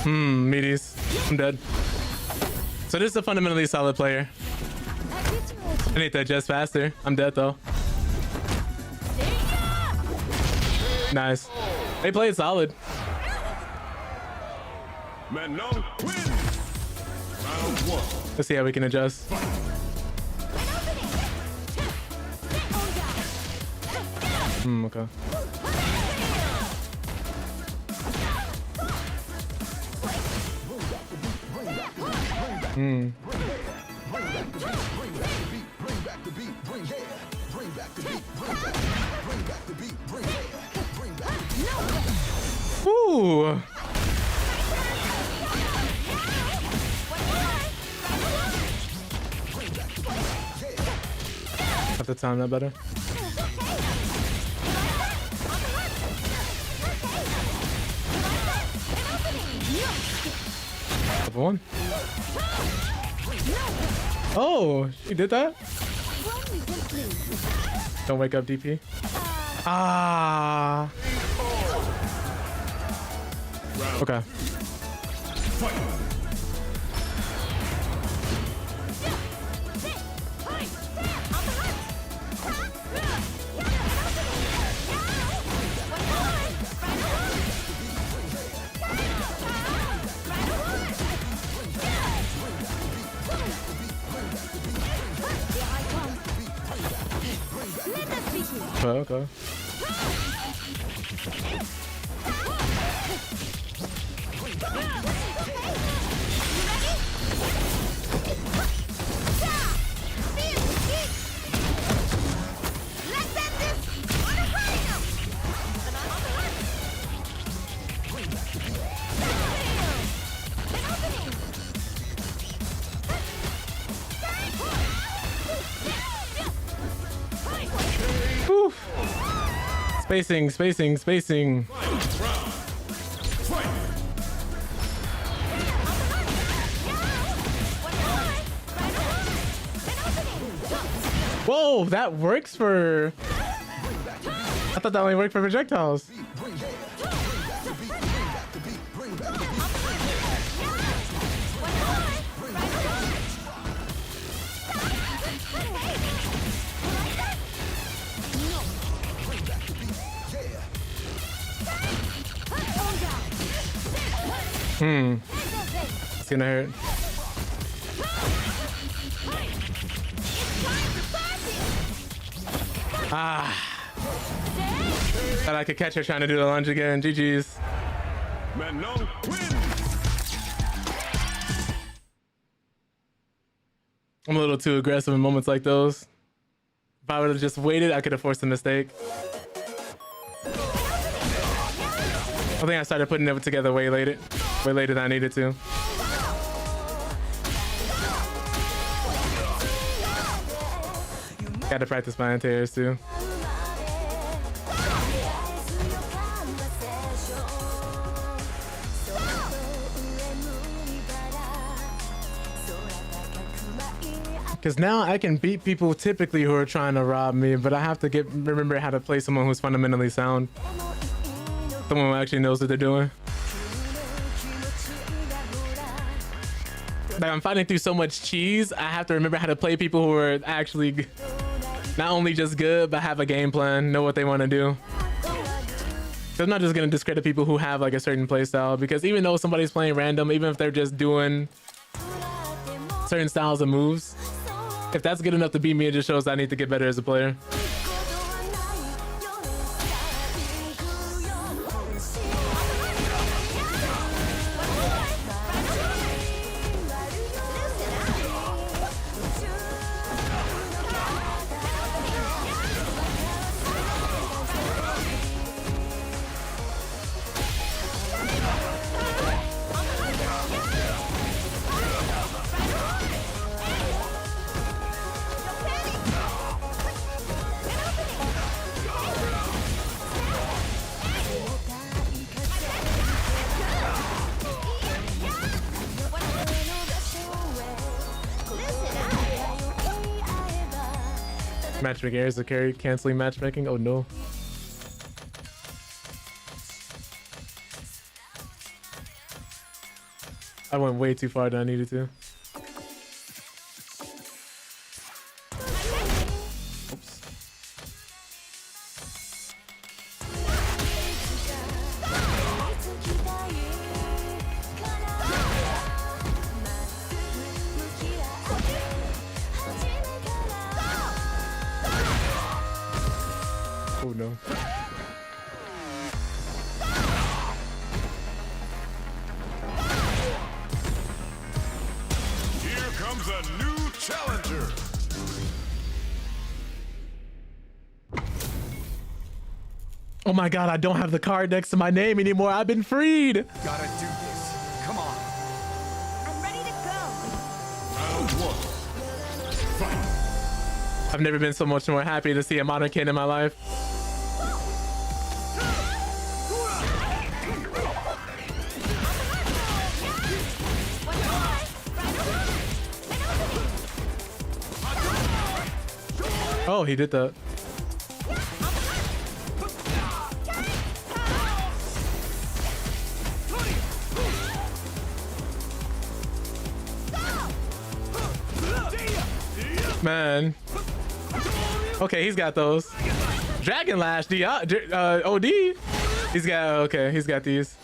Meaties. I'm dead. So this is a fundamentally solid player. I need to adjust faster. I'm dead though. Nice. They played solid. Manon wins. Round one. Let's see how we can adjust. Okay. Ooh. Have to time that better. Level one. Oh, she did that? Don't wake up, DP. Ah. Okay. Okay. Whew. Spacing. Whoa, that works for... I thought that only worked for projectiles. It's gonna hurt. Thought I could catch her trying to do the lunge again. GG's. Manon wins. I'm a little too aggressive in moments like those. If I would have just waited, I could have forced a mistake. I think I started putting it together way later than I needed to. Got to practice my anti-airs too. Because now I can beat people typically who are trying to rob me, but I have to remember how to play someone who's fundamentally sound. Someone who actually knows what they're doing. Like, I'm fighting through so much cheese, I have to remember how to play people who are actually not only just good, but have a game plan, know what they want to do. So I'm not just going to discredit people who have like a certain play style, because even though somebody's playing random, even if they're just doing certain styles of moves, if that's good enough to beat me, it just shows I need to get better as a player. Matchmaking errors to carry, canceling matchmaking. Oh no. I went way too far than I needed to. Oops. Oh no. Here comes a new challenger. Oh my god, I don't have the card next to my name anymore. I've been freed. Gotta do this. Come on. I'm ready to go. Round one. Fight. I've never been so much more happy to see a modern kid in my life. Oh, he did that. Man. Okay, he's got those. Dragon Lash, OD. He's got, okay, he's got these.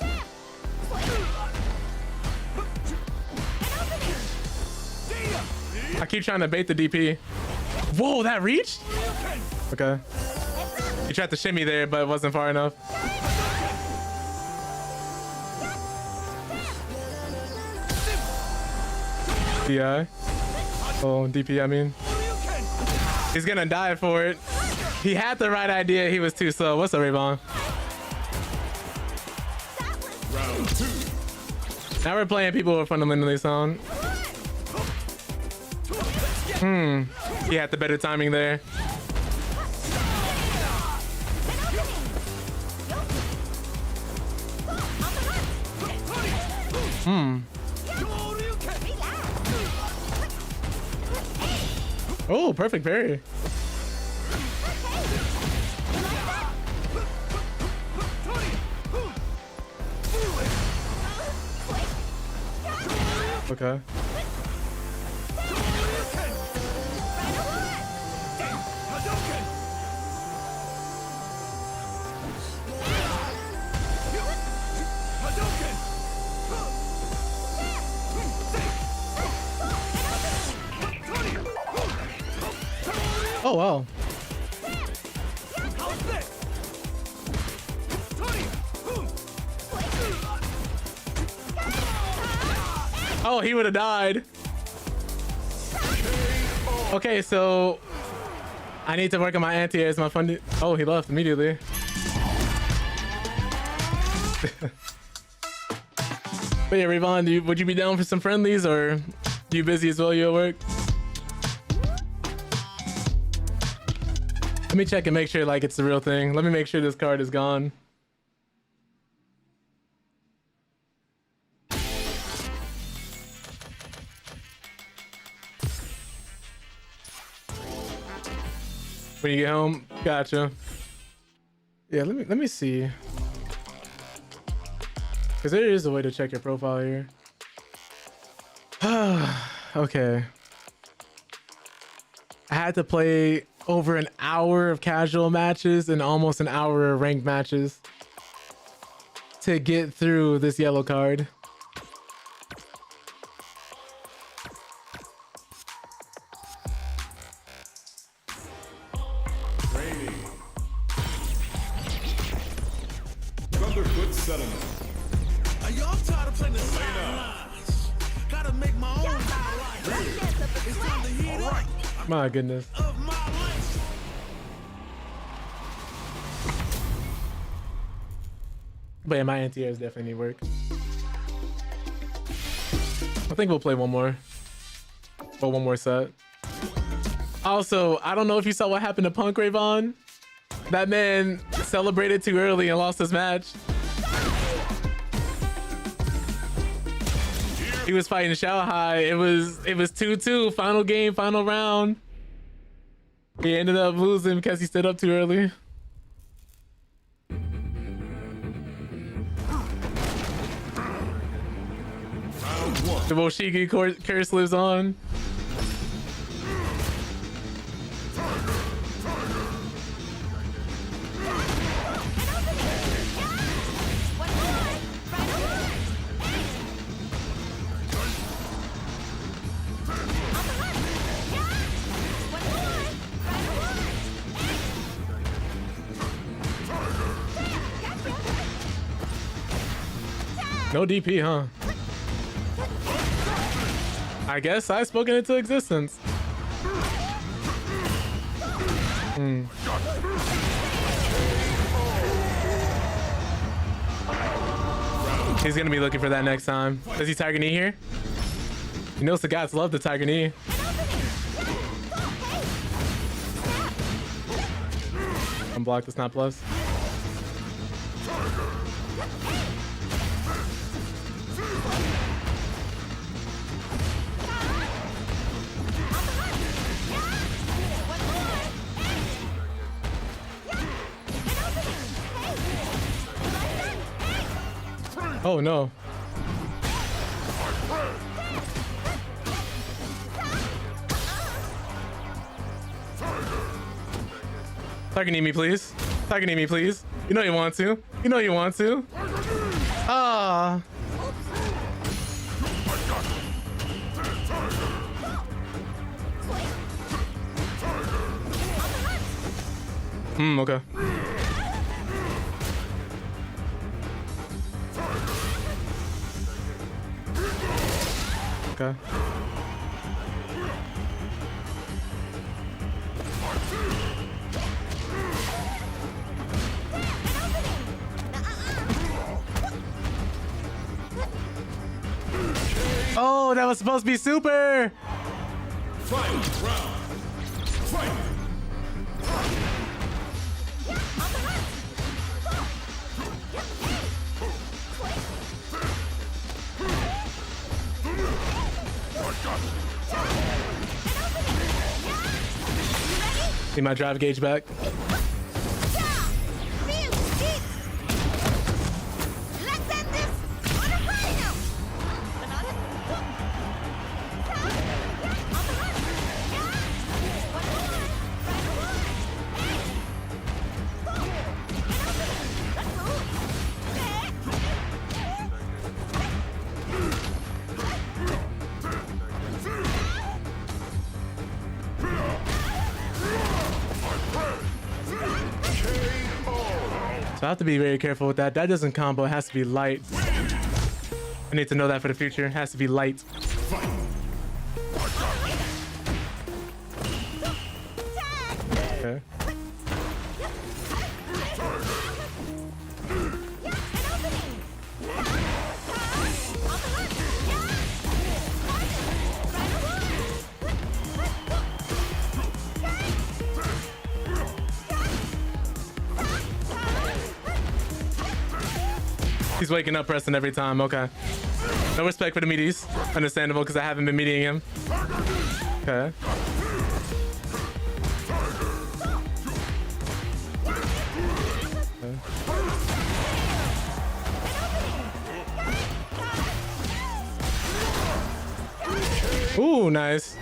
I keep trying to bait the DP. Whoa, that reached? Okay. He tried to shimmy there, but it wasn't far enough. DI. Oh, DP, I mean. He's gonna die for it. He had the right idea. He was too slow. What's up, Raybon? Round two. Now we're playing people who are fundamentally sound. He had the better timing there. Oh, perfect parry. Okay. Oh wow. Oh, he would have died. Okay, so I need to work on my anti-airs, my fun. Oh, he left immediately. But yeah, Rayvon, would you be down for some friendlies, or you busy as well? You at work? Let me check and make sure like it's the real thing. Let me make sure this card is gone. When you get home, gotcha. Yeah, let me see. Because there is a way to check your profile here. Okay. I had to play over an hour of casual matches and almost an hour of ranked matches to get through this yellow card. Thunderfoot Settlement. Y'all tired of playing the sidelines? Gotta make my own highlights. It's time to heat up. My goodness. But yeah, my anti-airs definitely need work. I think we'll play one more. Or one more set. Also, I don't know if you saw what happened to Punk, Rayvon. That man celebrated too early and lost his match. He was fighting Shanghai. It was 2-2, final game, final round. He ended up losing because he stood up too early. The Moshiki curse lives on. No DP, huh? I guess I've spoken into existence. He's gonna be looking for that next time. Is he Tiger Knee here? He knows the gods love the Tiger Knee. Unblock the Snap Plus. Oh no. Tiger Knee me, please. Tiger Knee me, please. You know you want to. You know you want to. Ah. Okay. Okay. Oh, that was supposed to be super. Final round. Fight. Need my drive gauge back. So I have to be very careful with that. That doesn't combo. It has to be light. I need to know that for the future. It has to be light. Okay. He's waking up Preston every time. Okay. No respect for the meaties. Understandable because I haven't been meeting him. Okay. Ooh, nice.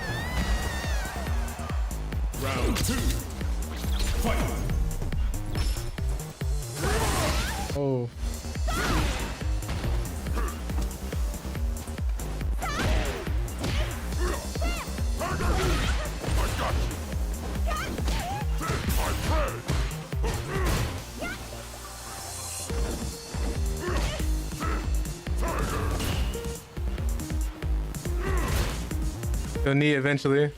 Round 2. Fight. Oh. He'll knee eventually.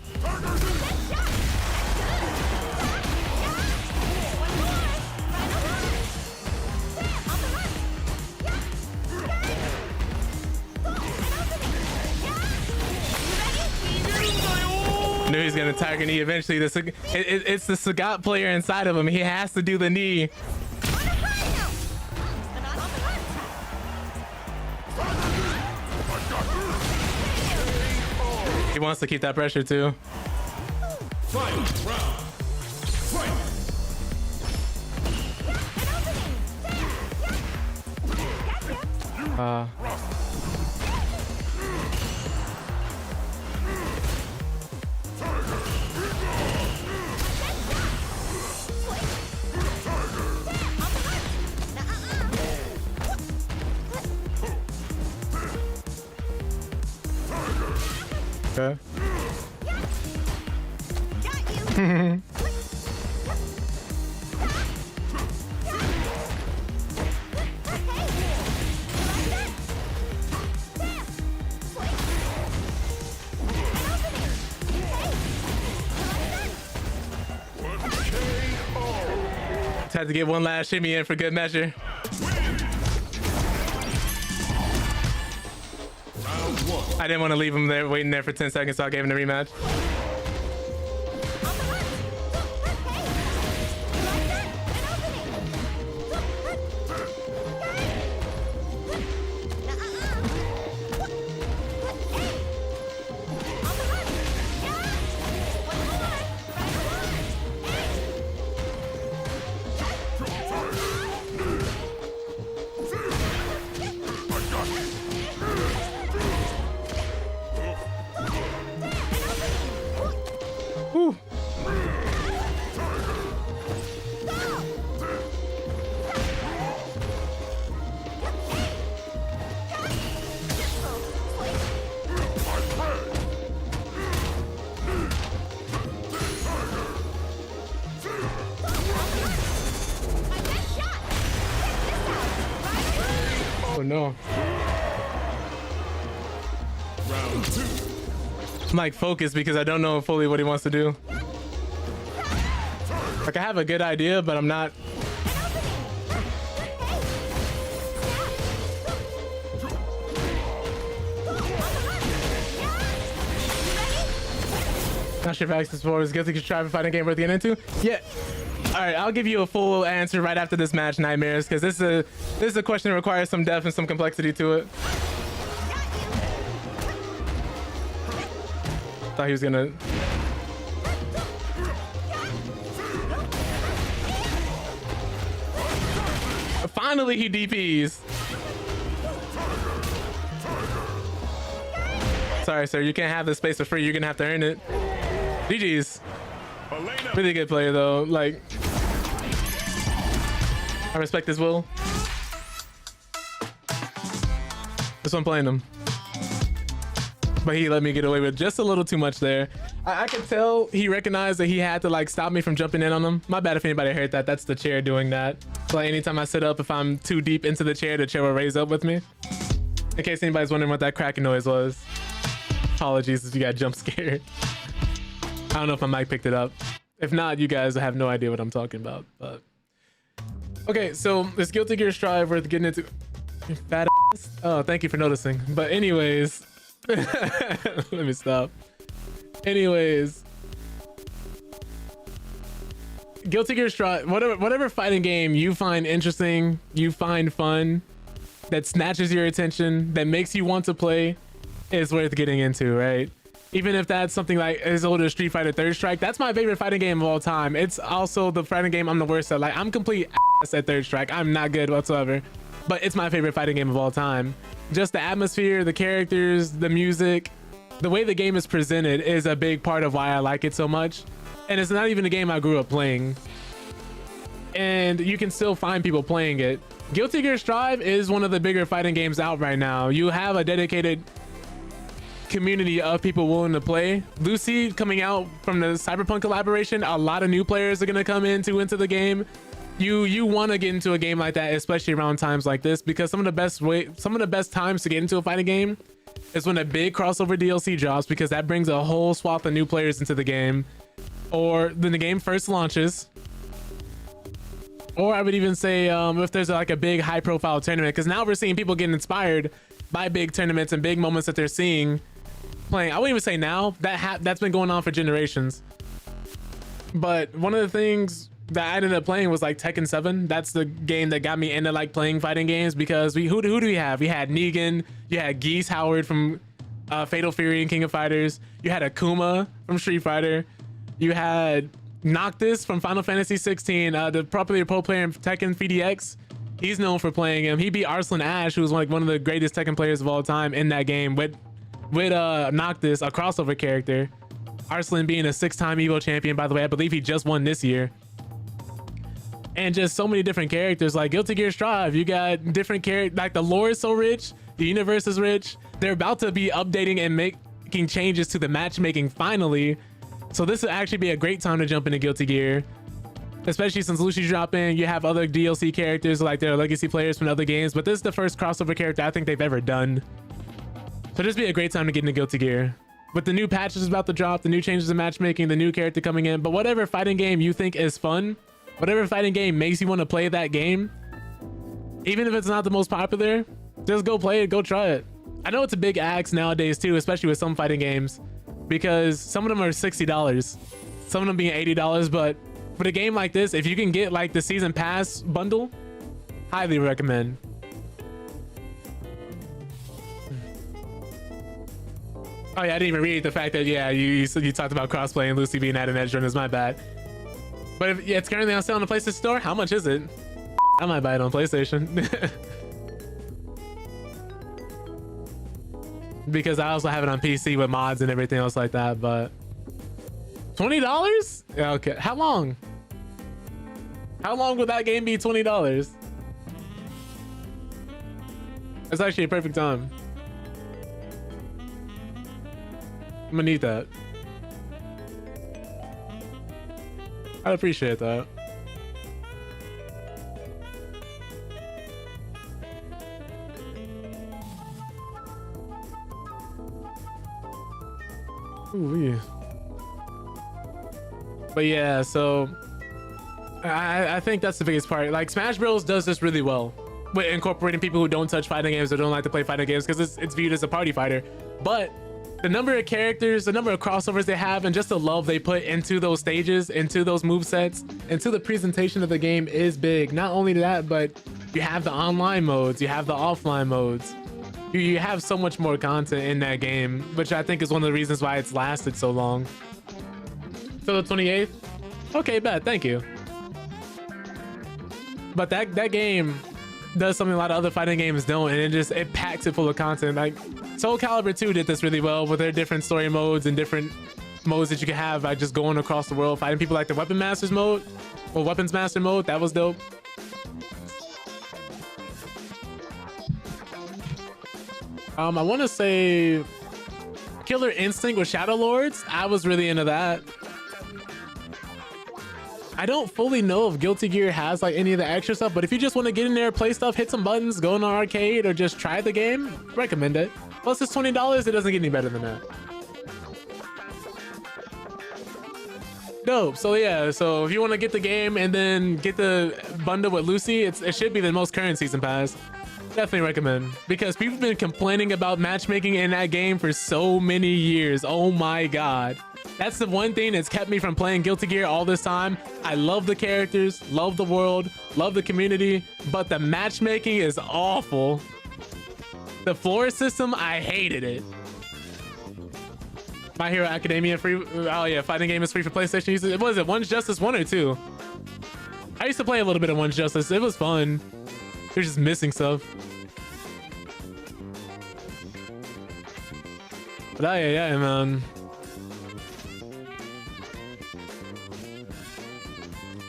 Knew he's gonna tiger knee eventually. It's the Sagat player inside of him. He has to do the knee. He wants to keep that pressure too. Fight round. Fight. Okay. Had to get one last shimmy in for good measure. I didn't want to leave him there waiting there for 10 seconds, so I gave him the rematch. Oh no. Round 2. I'm like focused because I don't know fully what he wants to do. Like I have a good idea, but I'm not. Not sure if Access 4 is good to try to fight a game worth getting into. Yeah. All right, I'll give you a full answer right after this match, Nightmares, because this is a question that requires some depth and some complexity to it. Thought he was gonna. Finally, he DPs. Sorry, sir, you can't have this space for free. You're gonna have to earn it. GG's. Elena. Really good player though. Like, I respect his will. This one playing him, but he let me get away with just a little too much there. I could tell he recognized that he had to like stop me from jumping in on him. My bad if anybody heard that. That's the chair doing that. So like anytime I sit up, if I'm too deep into the chair will raise up with me. In case anybody's wondering what that cracking noise was. Apologies if you got jump scared. I don't know if my mic picked it up. If not, you guys have no idea what I'm talking about. But okay, so this Guilty Gear Strive worth getting into. Fat ass. Oh, thank you for noticing. But anyways, let me stop. Anyways, Guilty Gear Strive, whatever fighting game you find interesting, you find fun, that snatches your attention, that makes you want to play, is worth getting into, right? Even if that's something like as old as Street Fighter Third Strike, that's my favorite fighting game of all time. It's also the fighting game I'm the worst at. Like, I'm complete ass at Third Strike. I'm not good whatsoever, but it's my favorite fighting game of all time. Just the atmosphere, the characters, the music, the way the game is presented is a big part of why I like it so much. And it's not even a game I grew up playing. And you can still find people playing it. Guilty Gear Strive is one of the bigger fighting games out right now. You have a dedicated community of people willing to play. Lucy coming out from the Cyberpunk collaboration, a lot of new players are going to come into the game. You want to get into a game like that, especially around times like this, because some of the best times to get into a fighting game is when a big crossover DLC drops, because that brings a whole swath of new players into the game, or when the game first launches, or I would even say if there's like a big high profile tournament, because now we're seeing people getting inspired by big tournaments and big moments that they're seeing playing. I wouldn't even say now, that's been going on for generations. But one of the things that I ended up playing was like Tekken 7. That's the game that got me into like playing fighting games, because who do we have? We had Negan, you had Geese Howard from Fatal Fury and King of Fighters, you had Akuma from Street Fighter, you had Noctis from Final Fantasy 16, the popular pro player in Tekken 3DX. He's known for playing him. He beat Arslan Ash, who was like one of the greatest Tekken players of all time, in that game with Noctis, a crossover character. Arslan being a 6-time Evo champion, by the way. I believe he just won this year. And just so many different characters. Like Guilty Gear Strive, you got different characters. Like the lore is so rich, the universe is rich. They're about to be updating and making changes to the matchmaking finally. So this would actually be a great time to jump into Guilty Gear, especially since Lucy's dropping. You have other DLC characters, like their legacy players from other games, but this is the first crossover character I think they've ever done. So this would be a great time to get into Guilty Gear. With the new patches about to drop, the new changes in matchmaking, the new character coming in, but whatever fighting game you think is fun, whatever fighting game makes you want to play that game, even if it's not the most popular, just go play it, go try it. I know it's a big ask nowadays too, especially with some fighting games, because some of them are $60, some of them being $80, but for a game like this, if you can get like the season pass bundle, highly recommend. Oh yeah, I didn't even read the fact that, yeah, you talked about crossplay and Lucy being at an edge run, is my bad. But if it's currently on sale on the PlayStation Store, how much is it? I might buy it on PlayStation. Because I also have it on PC with mods and everything else like that, but $20? Yeah, okay. How long? How long would that game be $20? That's actually a perfect time. I'm gonna need that. I'd appreciate that. Ooh, yeah. But yeah, so I think that's the biggest part. Like Smash Bros does this really well with incorporating people who don't touch fighting games or don't like to play fighting games, because it's viewed as a party fighter. But the number of characters, the number of crossovers they have, and just the love they put into those stages, into those movesets, into the presentation of the game is big. Not only that, but you have the online modes, you have the offline modes. You have so much more content in that game, which I think is one of the reasons why it's lasted so long. So the 28th? Okay, bet, thank you. But that game does something a lot of other fighting games don't, and it packs it full of content. Like Soul Calibur 2 did this really well with their different story modes and different modes that you can have, like just going across the world fighting people, like the Weapon Masters mode or Weapons Master mode. That was dope. I want to say Killer Instinct with Shadow Lords. I was really into that. I don't fully know if Guilty Gear has like any of the extra stuff, but if you just want to get in there, play stuff, hit some buttons, go in an arcade, or just try the game, recommend it. Plus it's $20, it doesn't get any better than that. Dope. So yeah, so if you want to get the game and then get the bundle with Lucy, it should be the most current season pass. Definitely recommend, because people have been complaining about matchmaking in that game for so many years. Oh my god. That's the one thing that's kept me from playing Guilty Gear all this time. I love the characters, love the world, love the community, but the matchmaking is awful. The floor system, I hated it. My Hero Academia free. Oh yeah, fighting game is free for PlayStation. Was it One's Justice 1 or 2? I used to play a little bit of One's Justice. It was fun. You're just missing stuff. But yeah, man.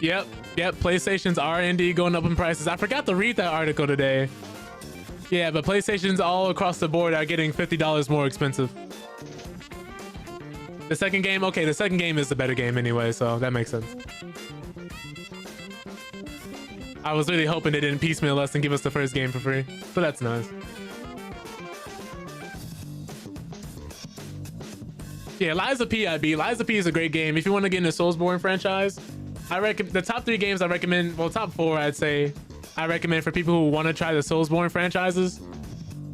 Yep. PlayStation's R&D going up in prices. I forgot to read that article today. Yeah, but PlayStations all across the board are getting $50 more expensive. The second game, okay, the second game is the better game anyway, so that makes sense. I was really hoping they didn't piecemeal us and give us the first game for free, so that's nice. Yeah, Lies of P I beat. Lies of P is a great game. If you want to get in the Soulsborne franchise, I recommend the top 3 games I recommend, well, top 4 I'd say I recommend for people who want to try the Soulsborne franchises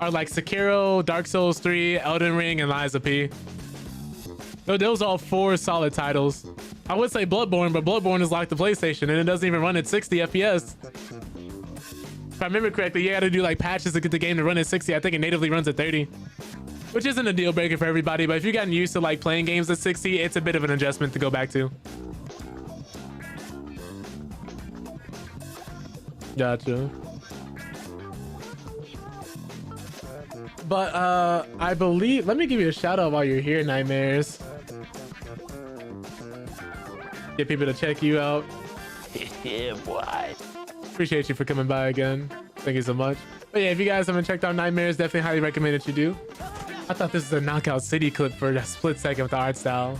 are like Sekiro, Dark Souls 3, Elden Ring, and Lies of P. Those are all 4 solid titles. I would say Bloodborne, but Bloodborne is locked to PlayStation and it doesn't even run at 60 FPS. If I remember correctly, you got to do like patches to get the game to run at 60. I think it natively runs at 30, which isn't a deal breaker for everybody, but if you've gotten used to like playing games at 60, it's a bit of an adjustment to go back to. Gotcha. But I believe, let me give you a shout out while you're here, Nightmares. Get people to check you out. Yeah, boy. Appreciate you for coming by again. Thank you so much. But yeah, if you guys haven't checked out Nightmares, definitely highly recommend that you do. I thought this was a Knockout City clip for a split second with the art style.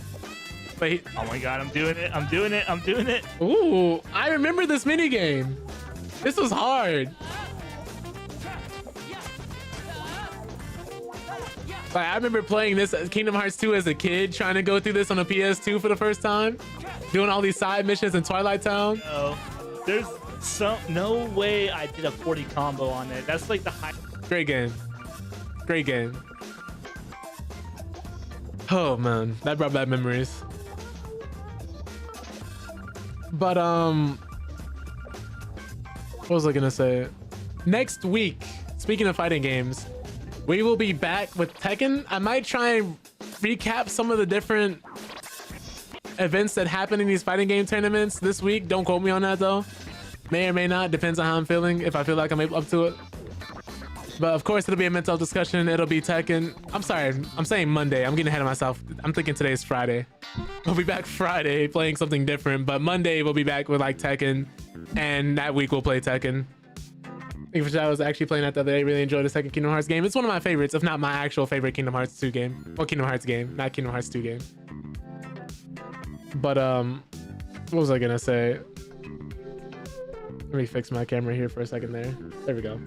But oh my god, I'm doing it. Ooh, I remember this mini game. This was hard. Like, I remember playing this Kingdom Hearts 2 as a kid, trying to go through this on a PS2 for the first time, doing all these side missions in Twilight Town. No, there's no way I did a 40 combo on it. That's like the high. Great game. Great game. Oh man, that brought back memories. But what was I gonna say? Next week, speaking of fighting games, we will be back with Tekken. I might try and recap some of the different events that happen in these fighting game tournaments this week. Don't quote me on that though. May or may not, depends on how I'm feeling, if I feel like I'm up to it. But of course it'll be a mental discussion. It'll be Tekken. I'm sorry, I'm saying Monday. I'm getting ahead of myself. I'm thinking today's Friday. We'll be back Friday playing something different, but Monday we'll be back with like Tekken, and that week we'll play Tekken. I was actually playing that the other day. Really enjoyed the second Kingdom Hearts game. It's one of my favorites, if not my actual favorite Kingdom Hearts 2 game. Well, Kingdom Hearts game, not Kingdom Hearts 2 game. But what was I gonna say? Let me fix my camera here for a second there. There we go.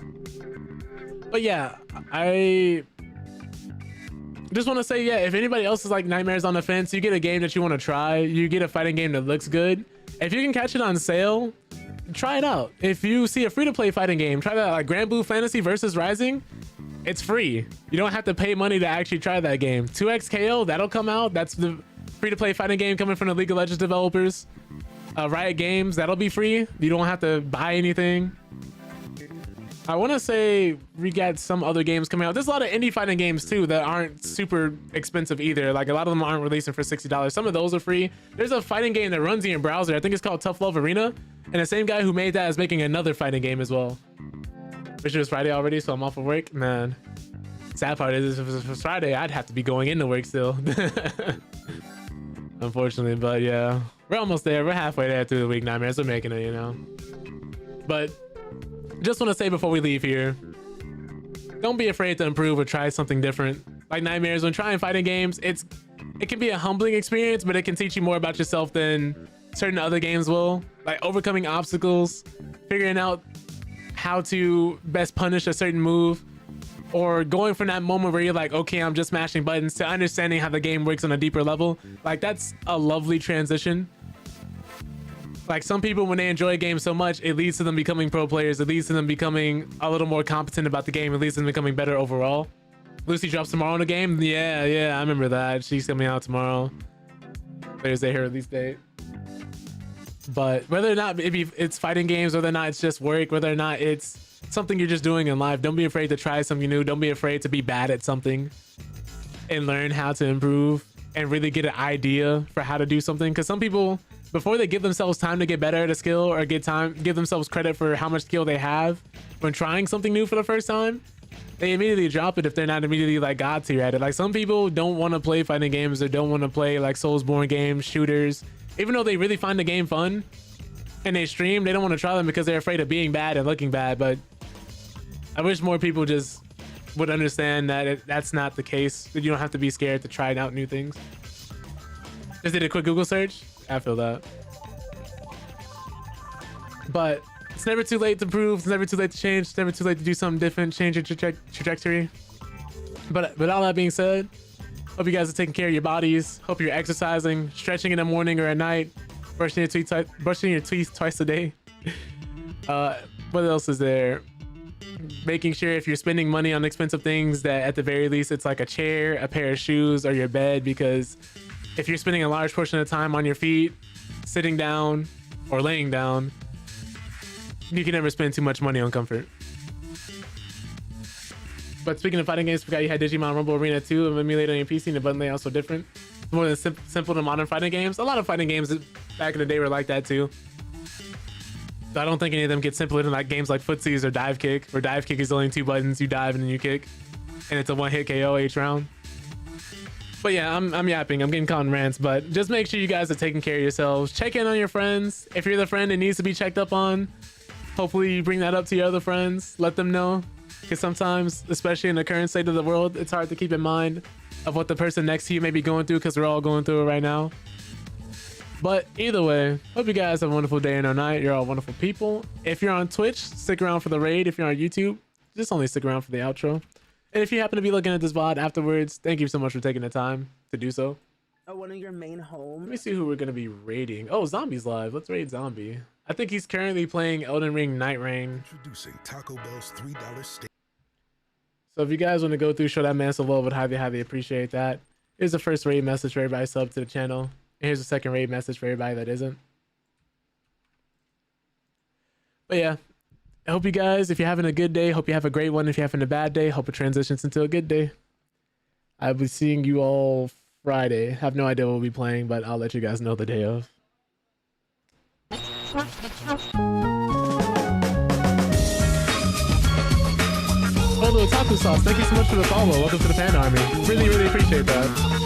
But yeah, I just want to say, yeah, if anybody else is like Nightmares on the fence, you get a game that you want to try, you get a fighting game that looks good. If you can catch it on sale, try it out. If you see a free-to-play fighting game, try that, like Grand Blue Fantasy versus Rising. It's free. You don't have to pay money to actually try that game. 2XKO, that'll come out. That's the free-to-play fighting game coming from the League of Legends developers. Riot Games, that'll be free. You don't have to buy anything. I want to say we got some other games coming out. There's a lot of indie fighting games too that aren't super expensive either. Like a lot of them aren't releasing for $60. Some of those are free. There's a fighting game that runs in your browser. I think it's called Tough Love Arena. And the same guy who made that is making another fighting game as well. Which is Friday already, so I'm off of work. Man, sad part is if it was Friday, I'd have to be going into work still. Unfortunately, but yeah. We're almost there. We're halfway there through the week, Nightmares. We're making it, you know. But just want to say before we leave here, don't be afraid to improve or try something different. like Nightmares, when trying fighting games, it can be a humbling experience, but it can teach you more about yourself than certain other games will. Like overcoming obstacles, figuring out how to best punish a certain move, or going from that moment where you're like, okay, I'm just mashing buttons, to understanding how the game works on a deeper level. Like that's a lovely transition. Like some people, when they enjoy a game so much, it leads to them becoming pro players. It leads to them becoming a little more competent about the game. It leads to them becoming better overall. Lucy drops tomorrow in the game. Yeah, I remember that. She's coming out tomorrow. Thursday, her release date. But whether or not maybe it's fighting games, whether or not it's just work, whether or not it's something you're just doing in life, don't be afraid to try something new. Don't be afraid to be bad at something and learn how to improve and really get an idea for how to do something. Because some people, before they give themselves time to get better at a skill or give themselves credit for how much skill they have when trying something new for the first time, they immediately drop it if they're not immediately like god tier at it. Like some people don't want to play fighting games or don't want to play like Soulsborne games, shooters, even though they really find the game fun and they stream, they don't want to try them because they're afraid of being bad and looking bad. But I wish more people just would understand that that's not the case, that you don't have to be scared to try out new things. Just did a quick Google search. I feel that. But it's never too late to improve. It's never too late to change. It's never too late to do something different, change your trajectory. But with all that being said, hope you guys are taking care of your bodies. Hope you're exercising, stretching in the morning or at night, brushing your teeth twice a day. What else is there? Making sure if you're spending money on expensive things that at the very least it's like a chair, a pair of shoes, or your bed, because if you're spending a large portion of the time on your feet, sitting down or laying down, you can never spend too much money on comfort. But speaking of fighting games, forgot you had Digimon Rumble Arena 2 and emulated on your PC, and the button layout's so different. It's more than simple to modern fighting games. A lot of fighting games back in the day were like that too. So I don't think any of them get simpler than like games like Footsies or Dive Kick, where Dive Kick is only 2 buttons, you dive and then you kick, and it's a one-hit KO each round. But yeah, I'm yapping. I'm getting caught in rants, but just make sure you guys are taking care of yourselves. Check in on your friends. If you're the friend that needs to be checked up on, hopefully you bring that up to your other friends. Let them know, because sometimes, especially in the current state of the world, it's hard to keep in mind of what the person next to you may be going through, because we're all going through it right now. But either way, hope you guys have a wonderful day and or night. You're all wonderful people. If you're on Twitch, stick around for the raid. If you're on YouTube, just only stick around for the outro. And if you happen to be looking at this VOD afterwards, thank you so much for taking the time to do so. One of your main homes. Let me see who we're going to be raiding. Oh, Zombie's live. Let's raid Zombie. I think he's currently playing Elden Ring Night Rain. Introducing Taco Bell's $3 steak. So if you guys want to go through, show that man some love, would highly appreciate that. Here's the first raid message for everybody sub to the channel. And here's the second raid message for everybody that isn't. But yeah, I hope you guys, if you're having a good day, hope you have a great one. If you're having a bad day, hope it transitions into a good day. I'll be seeing you all Friday. I have no idea what we'll be playing, but I'll let you guys know the day of. Hello, Taco Sauce. Thank you so much for the follow. Welcome to the Fan Army. Really appreciate that.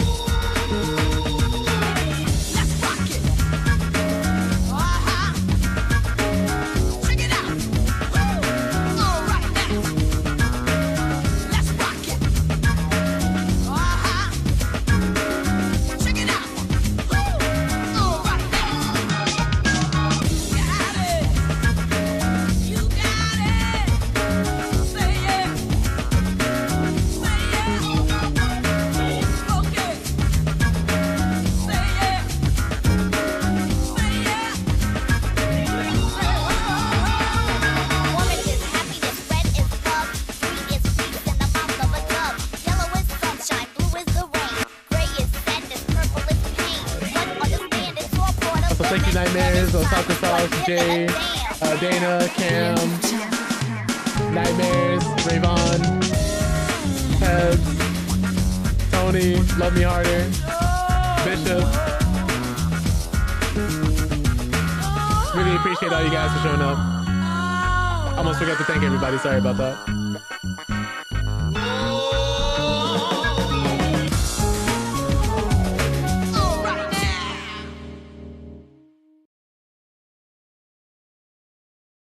Thank you, Nightmares, Taco Sauce, Jay, Dana, Cam, Nightmares, Rayvon, Pebs, Tony, Love Me Harder, Bishop. Really appreciate all you guys for showing up. Almost forgot to thank everybody. Sorry about that.